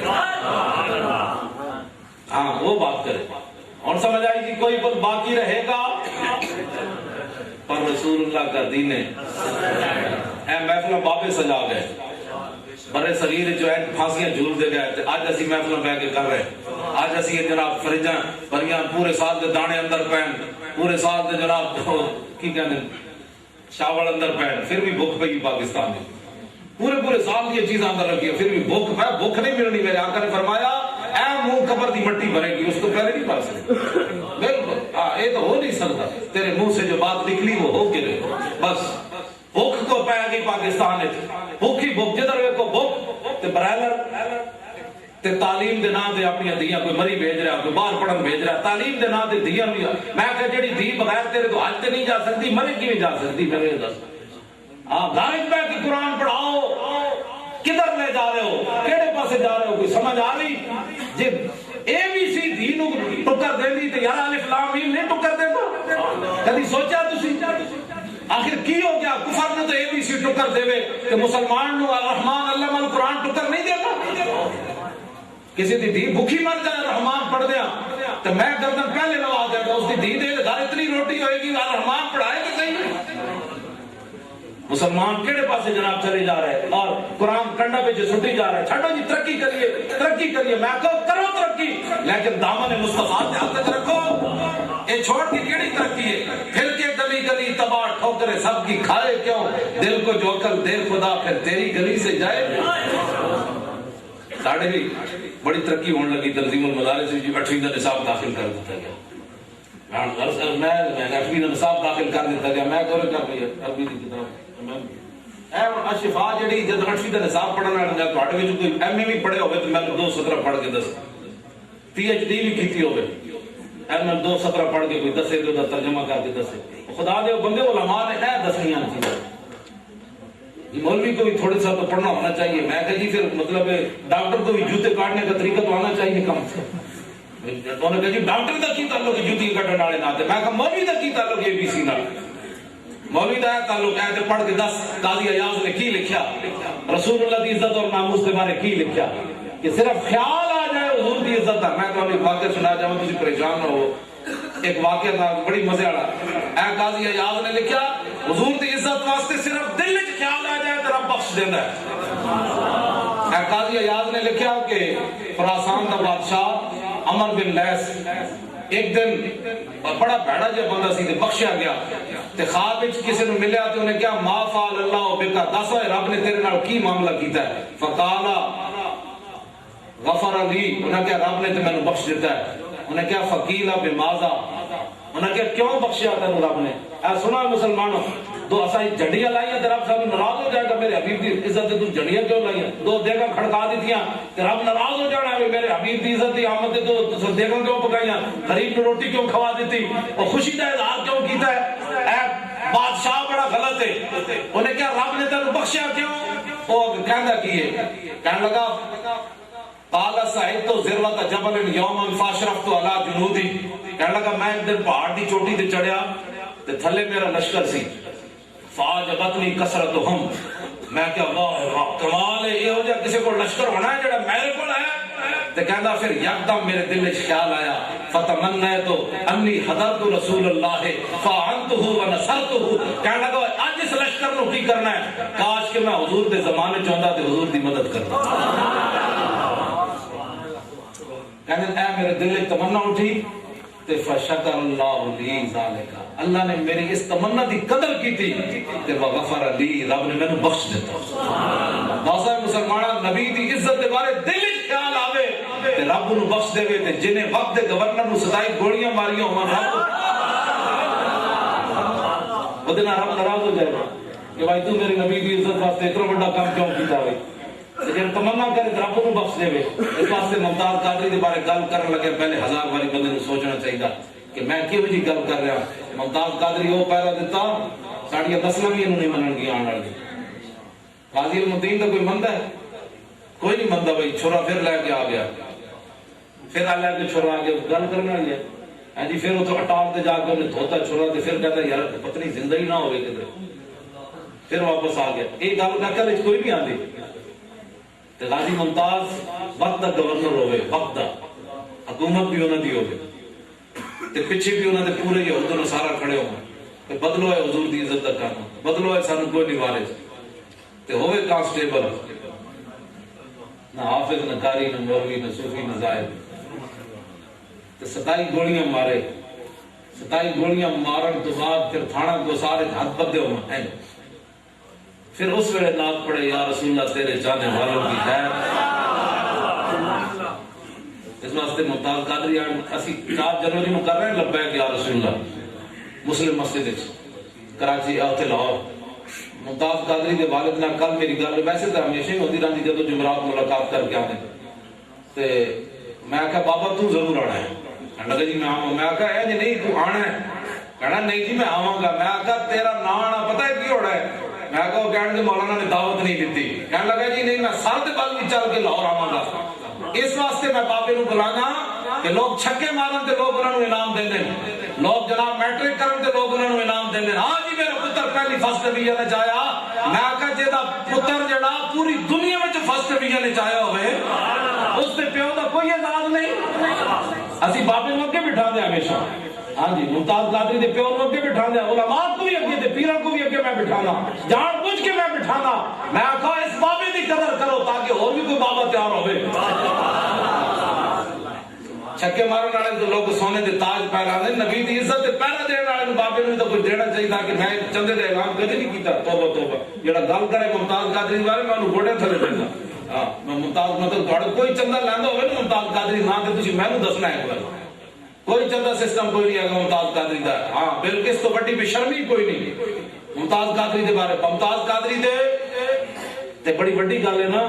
ہاں وہ بات کرے اور سمجھ آئی کہ کوئی پر باقی رہے گا پر رسول اللہ کا دین ہے اے محفلہ بابے سجا گئے برے صغیر جو ہے پھانسیاں جھول دے گئے تھے آج اسی محفلہ بہ کے کر رہے آج اسی جناب فریجاں بریاں پورے سال دے دانے اندر پہن پورے سال دے جناب کی کہنے شاول اندر پہن پھر بھی بھوک پئی پاکستان میں پورے سال کی چیزیں اندر رکھی پھر بھی بھوک نہیں ملنی میرے آقا نے فرمایا اے منہ قبر دی مٹی بھرے گی اس تو پہلے نہیں پا سکتے بالکل یہ تو ہو نہیں سکتا تیرے منہ سے جو بات نکلی وہ ہو کے رہے بس بھوک کو پہ گئی پاکستان ہے بھوکی بھوک جدھر وے کو بھوک تے برائلر تے تعلیم دے نام دے اپنی دیاں کوئی مری بھیج رہا کوئی باہر پڑھن بھیج رہا تعلیم دے نام دے دیاں بھی میں کہ جڑی دی بغیر تیرے تو حج تے نہیں جا سکتی مری کی بھی جا سکتی میں نے دس دارج پہ کہ قرآن پڑھاؤ کدھر لے جا رہے ہو کیڑے پاسے جا رہے ہو کوئی سمجھ آ رہی جی اے بی سی دی نو ٹکر دے دی تے یار الف لام میم نہیں ٹکر دے دو کدی سوچا تسی آخر کی ہو گیا کفر نے تو اے بی سی ٹکر دے وے کہ مسلمان نو الرحمن علم القرآن ٹکر نہیں دے گا کسی دی دی بھوکی مر جائے رحمان پڑھ دیا تو میں گردن پہلے لوا دے گا اس دی دی دے گھر اتنی روٹی ہوئے گی رحمان پڑھائے گا صحیح مسلمان کیڑے پاسے جناب چلے جا رہے ہیں اور قرآن کنڈا پہ جو چھٹی جا رہے ہیں چھڑو جی ترقی کریے میں کہو کرو ترقی لیکن دامن مصطفیٰ دھیان تک رکھو یہ چھوڑ کی کیڑی ترقی ہے پھر کے گلی گلی تباہ ٹھوکرے سب کی کھائے کیوں دل کو جو کل دیر خدا پھر تیری گلی سے جائے ساڑھے بھی بڑی ترقی ہونے لگی تنظیم المدارس سے 8ویں کا نصاب داخل کر دیتا گیا میں 8ویں کا نصاب داخل کر دیتا گیا میں کر دیا عربی کی کتاب شفا جڑی جد 8ویں دا نصاب پڑھن والا تواڈے وچ کوئی ایم اے بھی پڑھے ہوے تے میں 2 سطر پڑھ کے دس پی ایچ ڈی بھی کیتی ہوے ایم 2 سطر پڑھ کے کوئی دسے تے دا ترجمہ کر کے دسے خدا دے بندے علماء نے اے دسنیاں چیزاں مولوی کو بھی تھوڑے سا تو پڑھنا ہونا چاہیے میں کہ جی پھر مطلب ڈاکٹر کو بھی جوتے کاٹنے کا طریقہ تو آنا چاہیے کم سے انہوں نے کہا جی ڈاکٹر کا کی تعلق جوتی کٹن والے ناتے میں کہا مولوی کا کی تعلق اے بی سی نال مولوی کا تعلق ہے پڑھ کے دس قاضی ایاز نے کی لکھیا رسول اللہ کی عزت اور ناموس کے بارے کی لکھیا کہ صرف خیال آ جائے حضور کی عزت ہے میں تو ایک واقعہ سنا جاؤں تجھے پریشان نہ ہو ایک واقعہ تھا بڑی مزے والا اے قاضی ایاز نے لکھیا حضور کی عزت واسطے صرف دل وچ خیال آ جائے تو رب بخش دیندا ہے اے قاضی ایاز نے لکھیا کہ خراسان کا بادشاہ عمر بن لیس ایک دن بڑا بھڑا جہا بندہ سی تے بخشیا گیا تے خواب وچ کسی نے ملیا تے انہیں کہا ما فعل اللہ بک دس رب نے تیرے نال کی معاملہ کیتا ہے فقال غفر لی انہیں کہا رب نے تے مینوں بخش دیتا ہے انہیں کہا فقیل بماذا انہیں کہا کیوں بخشیا تینوں رب نے اے سنا مسلمانوں دو اساں جھنڈیاں لائیاں تے رب صاحب ناراض ہو جائے گا میرے حبیب دی عزت تے تو جھنڈیاں کیوں لائیاں دو دیگاں کھڑکا دتیاں تے رب ناراض ہو جانا ہے میرے حبیب دی عزت دی آمد تے تو دیگاں کیوں پکائیاں غریب نوں روٹی کیوں کھوا دیتی اور خوشی دا اظہار کیوں کیتا ہے اے بادشاہ بڑا غلط ہے انہیں کہا رب نے تینوں بخشیا کیوں او کہندا کی ہے کہنے لگا قال سعيد ذروة جبل يوما فاشرفت على جنودي کہنے لگا میں ایک دن پہاڑ دی چوٹی تے چڑھیا تے تھلے میرا لشکر سی فاجبتنی کثرتهم میں کہ واہ کمال ہے یہ ہو جا کسی کو لشکر ہونا ہے جڑا میرے کول ہے تے کہندا پھر یکدم میرے دل وچ خیال آیا فتمنیت انی حضرت رسول اللہ فعنته ونصرته کہنے لگا اج اس لشکر نو کی کرنا ہے کاش کہ میں حضور دے زمانے چاہندا تے حضور دی مدد کرتا کہنے اے میرے دل وچ تمنا اٹھی تے فشکر اللہ لی ذالک اللہ نے میری اس تمنا دی قدر کی تھی تے وغفر لی رب نے مینوں بخش دیتا دوسرے مسلماناں نبی دی عزت دے بارے دل وچ خیال آوے تے رب نو بخش دے تے جنے وقت دے گورنر نو 27 گولیاں ماریاں ہون رب اودے نال رب ناراض ہو جائے گا کہ بھائی تو میرے نبی دی عزت واسطے اتنا بڑا کام کیوں کیتا ہے لیکن تمنا کرے رب نو بخش دے اس واسطے ممتاز قادری دے بارے گل کرن لگے پہلے 1000 باری بندے نو سوچنا چاہیے کہ میں کیوں جی گل کر رہا ممتاز قادری وہ پہلا دیتا ساڑیاں نسلاں بھی انہوں نہیں منن گیا آن والی قاضی المدین تو کوئی مندا ہے کوئی نہیں مندا بھائی چھوڑا پھر لے کے آ گیا پھر آ لے کے چھوڑا آ گیا گل کرنے والی ہے ہاں جی پھر وہ تو اٹال تے جا کے انہیں دھوتا چھوڑا تے پھر کہتا یار پتنی زندہ ہی نہ ہوئے کدھر پھر واپس آ گیا یہ گل کر کے کوئی نہیں آتی تے غازی ممتاز وقت دا گورنر ہوئے وقت دا حکومت بھی انہوں دی ہوئے تے پیچھے بھی انہوں نے پورے یہود و نصارا کھڑے ہوئے تے بدلو ہے حضور دی عزت دا کرنا بدلو ہے سانو کوئی نہیں وارث تے ہوئے کانسٹیبل نہ حافظ نہ قاری نہ مولوی نہ صوفی نہ زاہد تے 27 گولیاں مارے 27 گولیاں مارن تو بعد پھر تھانہ کو سارے ہاتھ بدے ہوئے پھر اس ویلے نعت پڑھے یا رسول اللہ تیرے چاہنے والوں کی خیر اس واسطے ممتاز قادری اسی 4 جنوری میں کر رہے ہیں لبیک یا رسول اللہ مسلم مسجد کراچی اوتے لاہور ممتاز قادری کے والد نے کل میری گل ویسے تو ہمیشہ ہی ہوتی رہتی جب جمعرات ملاقات کر کے آنے تے میں کہا بابا تو ضرور آنا ہے لگا جی میں آؤں میں کہا اے جی نہیں تو آنا ہے کہنا نہیں جی میں آؤں گا میں کہا تیرا نہ آنا پتہ ہے کی ہو رہا ہے میں کہا کہنے مولانا نے دعوت نہیں دیتی کہنے لگا جی نہیں میں سر تے بل بھی چل کے لاہور آواں گا اس واسطے میں بابے نو بلانا کہ لوگ چھکے مارن تے لوگ انہاں نو انعام دیندے لوگ جناب میٹرک کرن تے لوگ انہاں نو انعام دیندے ہاں جی میرا پتر پہلی فرسٹ ڈویژن وچ آیا میں کہا جیدا پتر جڑا پوری دنیا وچ فرسٹ ڈویژن وچ آیا ہوئے اس تے پیو دا کوئی اعزاز نہیں اسی بابے نو اگے بٹھا دے ہمیشہ ہاں جی ممتاز قادری دے پیو نو اگے بٹھا دے علماء کو بھی اگے تے پیراں کو بھی اگے میں بٹھانا جان بوجھ کے میں بٹھانا میں کہا اس بابے دی قدر کرو تاکہ اور بھی کوئی بابا تیار ہوے چھکے مارن والے تو لوگ سونے دے تاج پہنا دے نبی دی عزت تے پہنا دینے والے بابے نو تو کوئی دینا چاہیے تھا کہ میں چندے دے اعلان کدی نہیں کیتا توبہ توبہ جڑا گل کرے ممتاز قادری بارے میں انہوں گوڑے تھلے دینا ہاں میں ممتاز مطلب تھوڑا کوئی چندہ لیندا ہوے نا ممتاز قادری نہ تے تسی مینوں دسنا ہے ایک کوئی چندہ سسٹم کوئی نہیں ہے ممتاز قادری دا ہاں بلکہ اس تو بڑی بے شرمی کوئی نہیں ممتاز قادری دے بارے ممتاز قادری دے تے بڑی وڈی گل ہے نا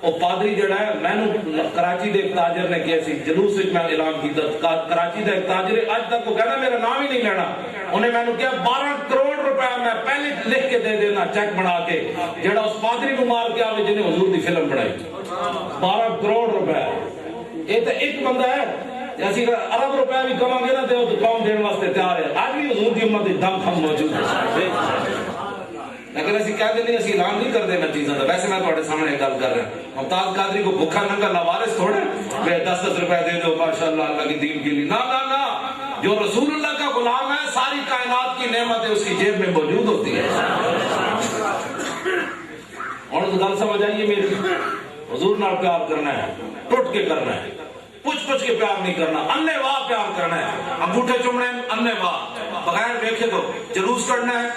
وہ پادری جڑا ہے میں کراچی دے ایک تاجر نے کیا سی جلوس وچ میں اعلان کیتا کراچی دا ایک تاجر اج تک وہ کہنا میرا نام ہی نہیں لینا انہیں میں نے کہا 12 کروڑ روپے میں پہلے لکھ کے دے دینا چیک بنا کے جڑا اس پادری کو مار کے آوے جنہیں حضور دی فلم بنائی 12 کروڑ روپے یہ تو ایک بندہ ہے اسی ارب روپے بھی کماں گے نا تے وہ قوم دین واسطے تیار ہے آج بھی حضور دی امت دم خم موجود ہے لیکن اسی کہہ دیں نہیں اسی اعلان نہیں کر دینا چیزاں دا ویسے میں تہاڈے سامنے گل کر رہا ہوں ممتاز قادری کو بھوکا ننگا لوارث تھوڑے کہ 10 روپے دے دو ماشاءاللہ اللہ کی دین کے لیے نہ نہ نہ جو رسول اللہ کا غلام ہے ساری کائنات کی نعمتیں اس کی جیب میں موجود ہوتی ہیں اور اس گل سمجھ آئیے میری حضور نال پیار کرنا ہے ٹوٹ کے کرنا ہے پوچھ پوچھ کے پیار نہیں کرنا انے واہ پیار کرنا ہے انگوٹھے چومنے انے واہ بغیر دیکھے تو جلوس کرنا ہے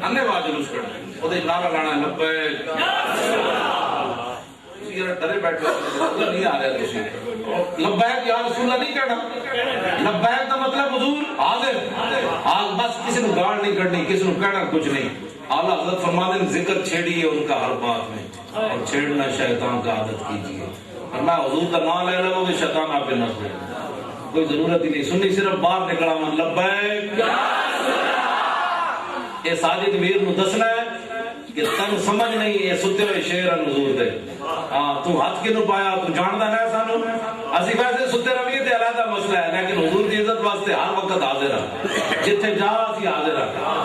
انے واہ جلوس کرنا ہے وہ نعرہ لانا ہے لبیک ڈرے بیٹھے نہیں آ رہے تھی لبیک یا رسول اللہ نہیں کہنا لبیک کا مطلب حضور حاضر بس کسی نے گاڑ نہیں کرنی کسی نے کہنا کچھ نہیں اعلیٰ حضرت فرماتے ہیں ذکر چھیڑیے ان کا ہر بات میں اور چھیڑنا شیطان کا عادت کیجیے اور میں حضور کا نام لے لگا کہ شیطان آپ پہ نہ سنے کوئی ضرورت ہی نہیں سننی صرف باہر نکلا من لبیک یہ ساجد میر نو دسنا ہے کہ تن سمجھ نہیں یہ ستے ہوئے شعر حضور دے تو ہاتھ کے نو پایا تو جاندا نہ سانو اسی ویسے ستے رویے تے علیحدہ مسئلہ ہے لیکن حضور دی عزت واسطے ہر وقت حاضر ہاں جتھے جا اسی حاضر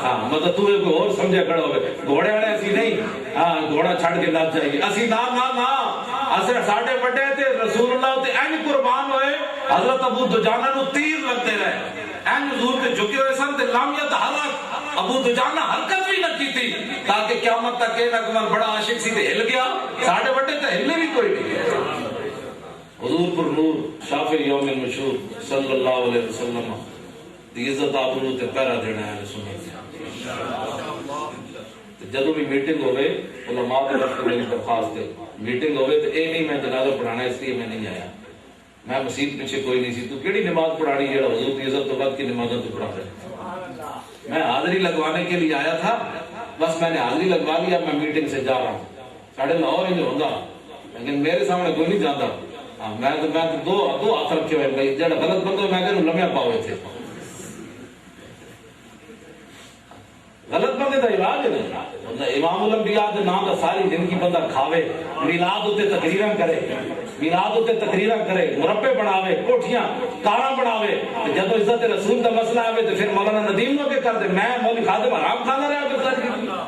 ہاں مطلب تو کوئی اور سمجھے کھڑا ہوے گھوڑے والے اسی نہیں گھوڑا چھڑ کے نہ جائیے اسی نہ اسے ساڈے بڑے تے رسول اللہ تے این قربان ہوئے حضرت ابو دجانہ نو تیر لگتے رہے این حضور تے جھکے ہوئے سن تے لامیت حرکت ابو دجانہ حرکت بھی نہ کی تھی تاکہ قیامت تک کہ نہ بڑا عاشق سی تے ہل گیا ساڈے بڑے تے ہلنے بھی کوئی نہیں حضور پر نور شافع یوم المشہور صلی اللہ علیہ وسلم دی عزت آبرو تے پہرا دینا ہے سنت جدو بھی میٹنگ ہوئے علماء کے وقت میری درخواست ہے میٹنگ ہوئے تو اے نہیں میں جنازہ پڑھانا اس لیے میں نہیں آیا میں مسجد پیچھے کوئی نہیں سی تو کیڑی نماز پڑھانی ہے حضور کی عزت تو بعد کی نمازوں تو پڑھا رہے میں حاضری لگوانے کے لیے آیا تھا بس میں نے حاضری لگوا لیا میں میٹنگ سے جا رہا ہوں ساڑھے لاہور ہی نہیں ہوگا لیکن میرے سامنے کوئی نہیں جانتا میں تو دو ہاتھ رکھے ہوئے بھائی جڑا غلط بندہ میں کہوں لمحے پاؤ تھے غلط بندے کا علاج نہیں امام الانبیاء دے نام دا ساری زندگی بندہ کھاوے میلاد ہوتے تقریراں کرے میلاد ہوتے تقریراں کرے مربع بناوے کوٹھیاں کاراں بناوے جدو عزت رسول دا مسئلہ آوے تو پھر مولانا ندیم نو کے کر دے میں مولوی خادم حرام کھانا رہا کرتا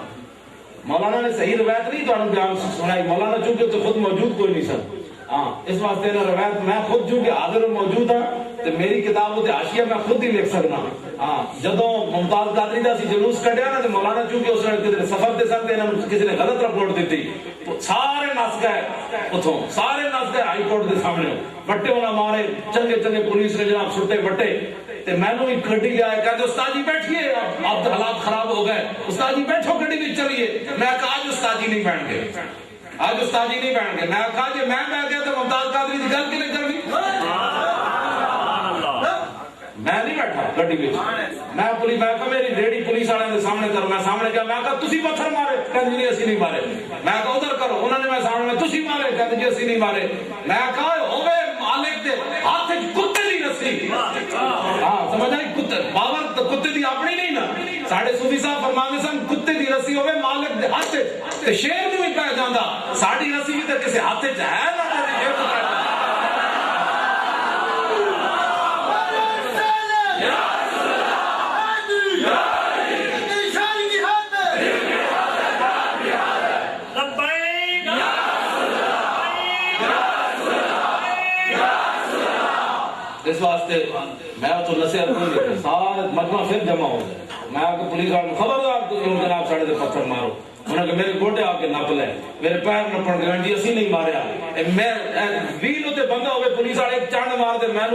مولانا نے صحیح روایت نہیں تو انہوں بیان سنائی مولانا چونکہ تو خود موجود کوئی نہیں سن اس واسطے نہ روایت میں خود چونکہ حاضر موجود ہوں تو میری کتاب ہوتے حاشیہ میں خود ہی لکھ سکنا جدوں ممتاز قادری دا سی جلوس کڈیا نا تے مولانا چونکہ اس نے سفر دے سن تے انہاں کسی نے غلط رپورٹ دتی سارے نس گئے اتھوں سارے نس گئے ہائی کورٹ دے سامنے بٹے انہاں مارے چنگے چنگے پولیس نے جناب چھٹے بٹے تے مینوں ایک گڈی لے آئے کہتے استاد جی بیٹھیے اب حالات خراب ہو گئے استاد جی بیٹھو گڈی وچ چلیے میں کہا آج استاد جی نہیں بیٹھ گئے آج استاد جی نہیں بیٹھ گئے میں کہا جی میں بیٹھ گیا تو ممتاز قادری دی گل کیوں کرنی میں نہیں بیٹھا گڈی وچ میں پولیس میں کہا میری ریڈی پولیس والے دے سامنے کرو میں سامنے کیا میں کہا تسی پتھر مارے کہندے نہیں اسی نہیں مارے میں کہا ادھر کرو انہوں نے میں سامنے تسی مارے کہندے جی اسی نہیں مارے میں کہا ہوے مالک دے ہاتھ وچ کتے دی رسی سمجھ آئی کتے باور تو کتے دی اپنی نہیں نا ساڈے صوفی صاحب فرماندے سن کتے دی رسی ہوے مالک دے ہاتھ وچ تے شیر نوں بھی پے جاندا ساڈی رسی بھی تے کسے ہاتھ وچ ہے نا شیر تو اس واسطے میں تو نصیحت نہیں کرتا سارے مجمع پھر جمع ہو گئے میں آپ کو پولیس والوں خبردار جناب ساڑھے دے پتھر مارو انہوں نے میرے گوٹے آپ کے نپ لے میرے پیر نپڑ گئے جی اسی نہیں ماریا میں ویل ہوتے بندہ ہوئے پولیس والے ایک چانڈ مار دے میں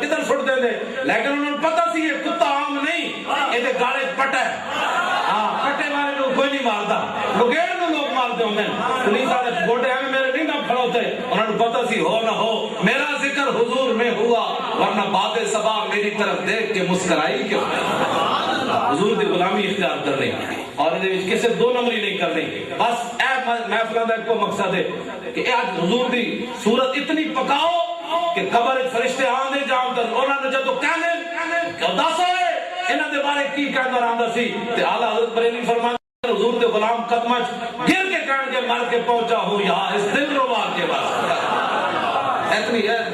کدھر سٹ دے دے لیکن انہوں نے پتا سی یہ کتا عام نہیں یہ گالے پٹا ہے پٹے والے لوگ کوئی نہیں مارتا لگیڑ میں لوگ مارتے ہوتے ہیں پولیس والے گوٹے ہمیں میرے نہیں نپ کھڑوتے انہوں نے پتا سی ہو نہ ہو میرا ذکر حضور میں ہوا ورنہ باد صبا میری طرف دیکھ کے مسکرائی کیوں حضور دی غلامی اختیار کر رہی اور کسی دو نمبری نہیں کرنی بس اے محفلوں کا ایک مقصد ہے کہ آج حضور دی صورت اتنی پکاؤ کہ قبر فرشتے آندے جان تے انہاں نے جدوں کہنے کہ دس ہوئے انہاں دے بارے کی کہندا رہندا سی تے اعلی حضرت بریلوی فرماتے حضور دے غلام قدماں گر کے کہن کے مر کے پہنچا ہوں یہاں اس دل ربا کے واسطے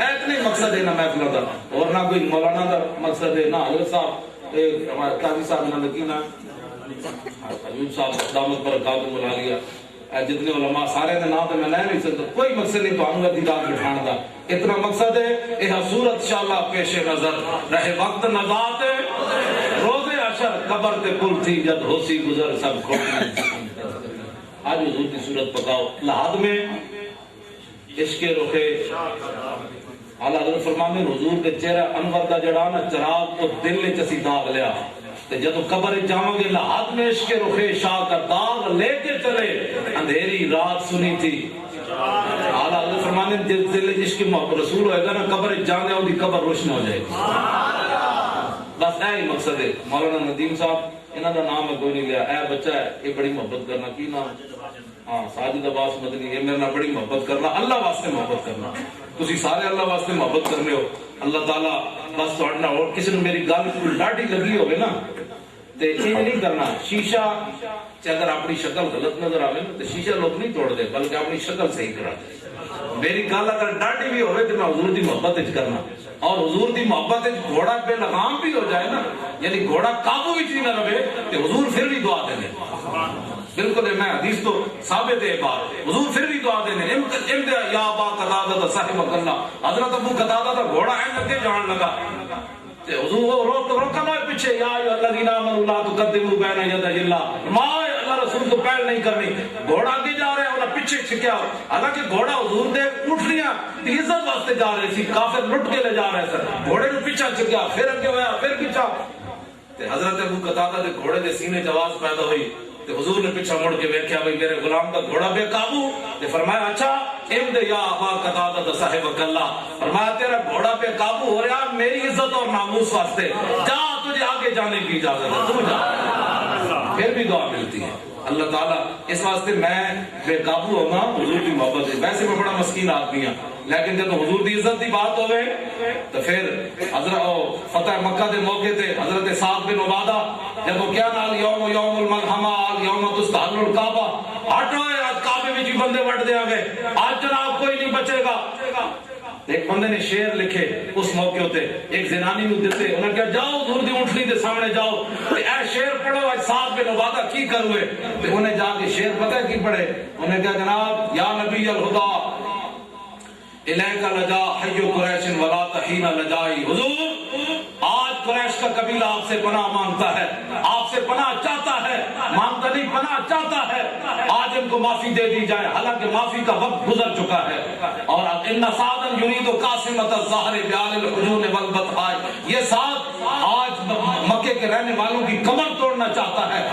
اتنی مقصد ہے نا محفلوں کا اور نہ کوئی مولانا کا مقصد ہے نہ حضرت صاحب ہمارے قاضی صاحب نے کی نا حجوب صاحب دامت برکاتہ ملا لیا جتنے علماء سارے نے نام تو میں لے نہیں سکتا کوئی مقصد نہیں تو آنگا دی رات بٹھانا دا اتنا مقصد ہے یہ صورت انشاءاللہ پیش نظر رہے وقت نظات روز عشر قبر تے پل تھی جد ہوسی گزر سب کھوٹی آج حضور کی صورت پکاؤ لحاظ میں عشق رخے اعلیٰ حضرت فرمانے حضور کے چہرہ انور دا جڑانا چراغ کو دل نے چسی داغ لیا جب قبر جاؤں گے لحاظ میں عشق رخے شاہ کا داغ لے کے چلے اندھیری رات سنی تھی اعلیٰ حضرت فرمانے دل عشق رسول ہوئے گا نا قبر جانے ہو دی قبر روشن ہو جائے گی بس اے ہی مقصد ہے مولانا ندیم صاحب انہاں دا نام ہے کوئی نہیں لیا اے بچہ ہے یہ بڑی محبت کرنا کی نام ہاں ساجد عباس مدنی یہ میرے نال بڑی محبت کرنا اللہ واسطے محبت کرنا تسی سارے اللہ واسطے محبت کرنے ہو اللہ تعالیٰ بس توڑنا اور کسی نے میری گل کوئی لاٹھی لگی ہوگی نا تے یہ نہیں کرنا شیشہ اگر اپنی شکل غلط نظر آوے نا تو شیشہ لوگ نہیں توڑ دے بلکہ اپنی شکل صحیح کرا دے میری گل اگر ڈاٹی بھی ہوئے تو میں حضور دی محبت کرنا اور حضور دی محبت گھوڑا بے لگام بھی ہو جائے نا یعنی گھوڑا قابو بھی نہ رہے تو حضور پھر بھی دعا دے دیں بالکل میں حدیث تو ثابت ہے بات حضور پھر بھی دعا دینے امد یا ابا قتادہ صاحب اللہ حضرت ابو قتادہ دا گھوڑا ہے لگے جان لگا تے حضور وہ روکا نہ پیچھے یا ایھا الذین آمنوا لا تقدموا بین یدی اللہ ما اللہ رسول تو پہل نہیں کرنی گھوڑا آگے جا رہا ہے انہاں پیچھے چھکیا حالانکہ گھوڑا حضور دے اٹھنیاں تے عزت واسطے جا رہے سی کافر لٹ کے لے جا رہے سن گھوڑے نو پیچھے چھکیا پھر اگے ہویا پھر پیچھے تے حضرت ابو قتادہ دے گھوڑے دے سینے چ آواز پیدا ہوئی حضور نے پیچھے مڑ کے دیکھا بھائی میرے غلام کا گھوڑا بے قابو نے فرمایا اچھا امد یا ابا قتادہ صاحب اللہ فرمایا تیرا گھوڑا بے قابو ہو رہا میری عزت اور ناموس واسطے جا تجھے آگے جانے کی اجازت ہے تو جا پھر بھی دعا ملتی ہے اللہ تعالیٰ اس واسطے میں بے قابو ہونا حضور کی محبت ہے ویسے میں بڑا مسکین آدمی ہوں لیکن جب حضور دی عزت دی بات ہوئے تو پھر حضرت فتح مکہ دے موقع تے حضرت سعد بن عبادہ جب وہ کیا نال یوم الملحمہ یوم تستحل الکعبہ ہٹو آج کعبے میں جی بندے وٹ دیا گئے آج جناب کوئی نہیں بچے گا ایک بندے نے شعر لکھے اس موقع ہوتے ایک زنانی نو دیتے انہوں نے کہا جاؤ حضور دی اونٹنی دے سامنے جاؤ اے شعر پڑھو آج سعد بن عبادہ کی کروے انہیں جا کے شعر پتہ کی پڑھے انہیں کہا جناب یا نبی الہدی الیک لجا حی قریش ولا تحین لجائی حضور آج قریش کا قبیلہ آپ سے پناہ مانگتا ہے آپ سے پناہ چاہتا ہے مانگتا نہیں پناہ چاہتا ہے آج ان کو معافی دے دی جائے حالانکہ معافی کا وقت گزر چکا ہے اور ان سعدا یرید قاسمۃ الظہر بیال الحجون والبطحاء یہ سعد آج مکے کے رہنے والوں کی کمر توڑنا چاہتا ہے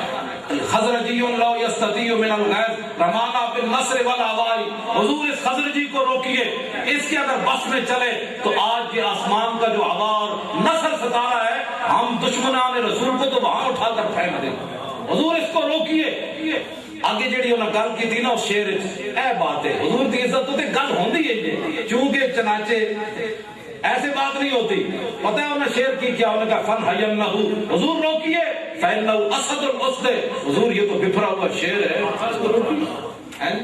خزرجی لو یستطیع من الغیظ رمانا بالنصر والآوائی حضور اس خزرجی کو روکیے اس کے اگر بس میں چلے تو آج یہ آسمان کا جو ہوا اور نصر ستارہ ہے ہم دشمنان رسول کو تو وہاں اٹھا کر پھینک دیں حضور اس کو روکیے آگے جڑی انہوں نے گل کی تھی نا اس شعر اے بات ہے حضور کی عزت تو گل ہوندی ہے چونکہ چنانچہ ایسے بات نہیں ہوتی پتہ ہے انہیں شعر کی کیا انہوں نے کہا فن حینہو حضور روکیے فینہو اسد الاسد حضور یہ تو بپھرا ہوا شعر ہے اس کو روکیے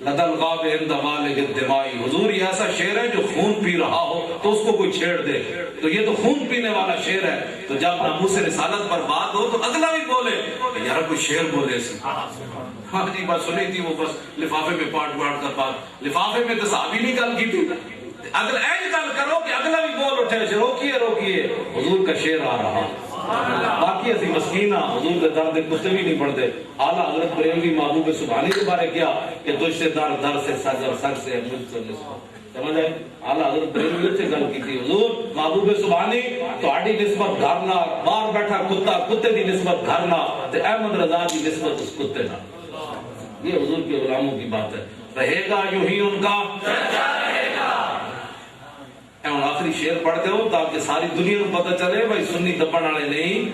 لدل غاب عند والد الدمائی حضور یہ ایسا شعر ہے جو خون پی رہا ہو تو اس کو کوئی چھیڑ دے تو یہ تو خون پینے والا شعر ہے تو جب ناموس رسالت پر بات ہو تو اگلا بھی بولے یار کوئی شعر بولے سی ہاں جی بات سنی تھی وہ بس لفافے میں پاٹ کر بات لفافے میں تو صحابی نہیں گل کی تھی اگر ایج گل کرو کہ اگلا بھی بول اٹھے روکیے حضور کا شعر آ رہا باقی اسی مسکین حضور کے درد کتے بھی نہیں پڑھتے اعلیٰ حضرت بریلوی محبوب سبحانی کے بارے کیا کہ تجھ سے در سے سج اور سج سے مجھ سے نسبت سمجھ آئے اعلیٰ حضرت بریلوی سے گل کی تھی حضور محبوب سبحانی تو آڈی نسبت گھرنا باہر بیٹھا کتا کتے دی نسبت گھرنا تے احمد رضا دی نسبت اس کتے نہ یہ حضور کے غلاموں کی بات ہے رہے گا یوں ہی ان کا آخری شعر پڑھتے ہو تاکہ ساری دنیا کو پتہ چلے بھائی سنی دبن والے نہیں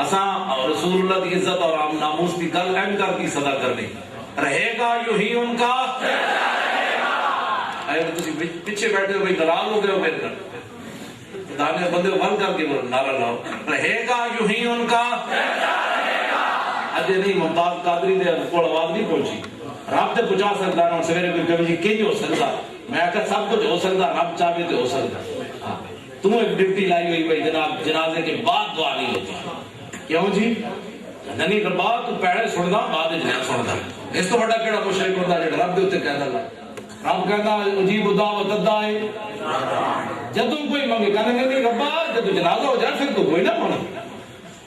اساں رسول اللہ کی عزت اور ناموس کی گل اہم کر کی صدا کرنی رہے گا یوں ہی ان کا پیچھے بیٹھے ہو بھائی ناراض ہو گئے ہو میرے گھر دانے بندے بند کر کے نعرہ لاؤ رہے گا یوں ہی ان کا اجے نہیں ممتاز قادری دے کول آواز نہیں پہنچی رب تے پہنچا سکدا نہ سویرے کوئی کہے جی کی ہو سکدا میں کہ سب کچھ ہو سکدا رب چاہے تو ہو سکدا تم ایک ڈیوٹی لائی ہوئی بھائی جناب جنازے کے بعد دعا نہیں ہوتی کیوں جی نہیں ربا تو پہلے سندا بعد وچ نہیں سندا اس تو بڑا کیڑا مشرک ہوندا جڑا رب دے اوتے کہندا رب کہندا عجیب دعوت الداعی جدوں کوئی منگے کہندے نہیں ربا جدوں جنازہ ہو جائے پھر تو کوئی نہ منگے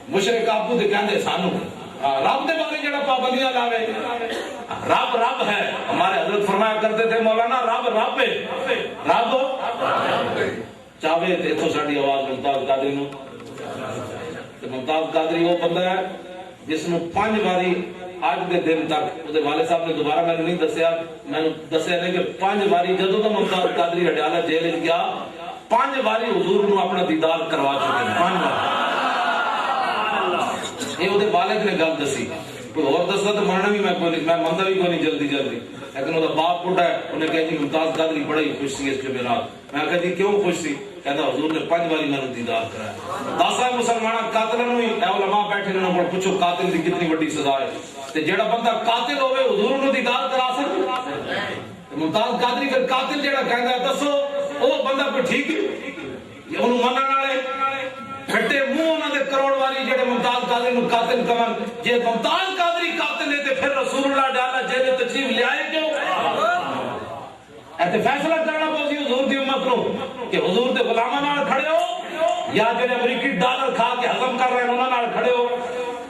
مشرک آپو تے کہندے سانو رب دے بارے جڑا پابندیاں لاوے رب رب ہے ہمارے حضرت فرمایا کرتے تھے مولانا رب رب ہے رب چاہے تے تو ساڈی آواز ممتاز قادری نو تے ممتاز قادری وہ بندہ ہے جس نو 5 باری آج دے دن تک اودے والد صاحب نے دوبارہ میں نہیں دسیا میں دسیا نہیں کہ 5 باری جدوں تو ممتاز قادری ہڈیالہ جیل وچ گیا 5 باری حضور نو اپنا دیدار کروا چکے ہیں 5 بار یہ وہ والد نے گل دسی کوئی اور دستا تو مرنا بھی میں منتا بھی کوئی نہیں جلدی لیکن وہ باپ بڑھا ہے انہیں کہا جی ممتاز قادری بڑا ہی خوش سی اس جمعرات میں کہا جی کیوں خوش سی کہتا حضور نے 5 باری میں نے دیدار کرایا 10 مسلمانہ قاتلوں ہی علماء بیٹھے انہوں نے پوچھو قاتل دی کتنی بڑی سزا ہے تے جیڑا بندہ قاتل ہوئے حضور نے دیدار کرا سکتا ممتاز قادری کا قاتل جیڑا کہندا ہے دسو وہ بندہ کوئی ٹھیک ہے انہوں منن والے پھٹے منہ انہاں دے کروڑ والی جڑے ممتاز قادری نو قاتل کمن جے ممتاز قادری قاتل ہے تے پھر رسول اللہ ڈالا جیل تشریف لے آئے کیوں ایتے فیصلہ کرنا پوسی حضور دی امت نو کہ حضور دے غلاماں نال کھڑے ہو یا جڑے امریکی ڈالر کھا کے ہضم کر رہے ہیں انہاں نال کھڑے ہو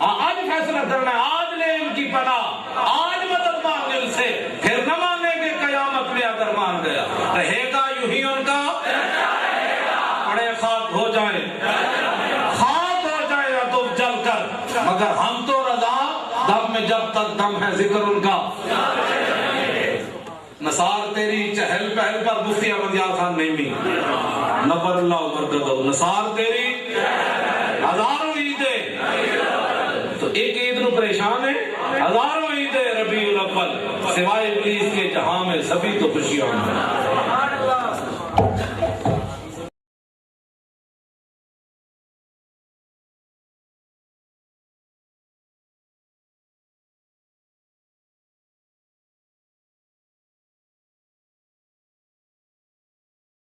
آج فیصلہ کرنا ہے آج لے ان کی پناہ آج مدد مانگ ان سے پھر نہ مانیں گے قیامت میں اگر مان گیا رہے گا یوں ہی ان کا پڑے خاک ہو جائیں مگر ہم تو رضا دم میں جب تک دم ہے ذکر ان کا نثار تیری چہل پہل پر مفتی احمد یار خان نیمی نبر اللہ برکتہ نثار تیری ہزاروں عیدیں تو ایک عید نو پریشان ہے ہزاروں عیدیں ربیع الاول سوائے ابلیس کے جہاں میں سبھی تو خوشیاں ہیں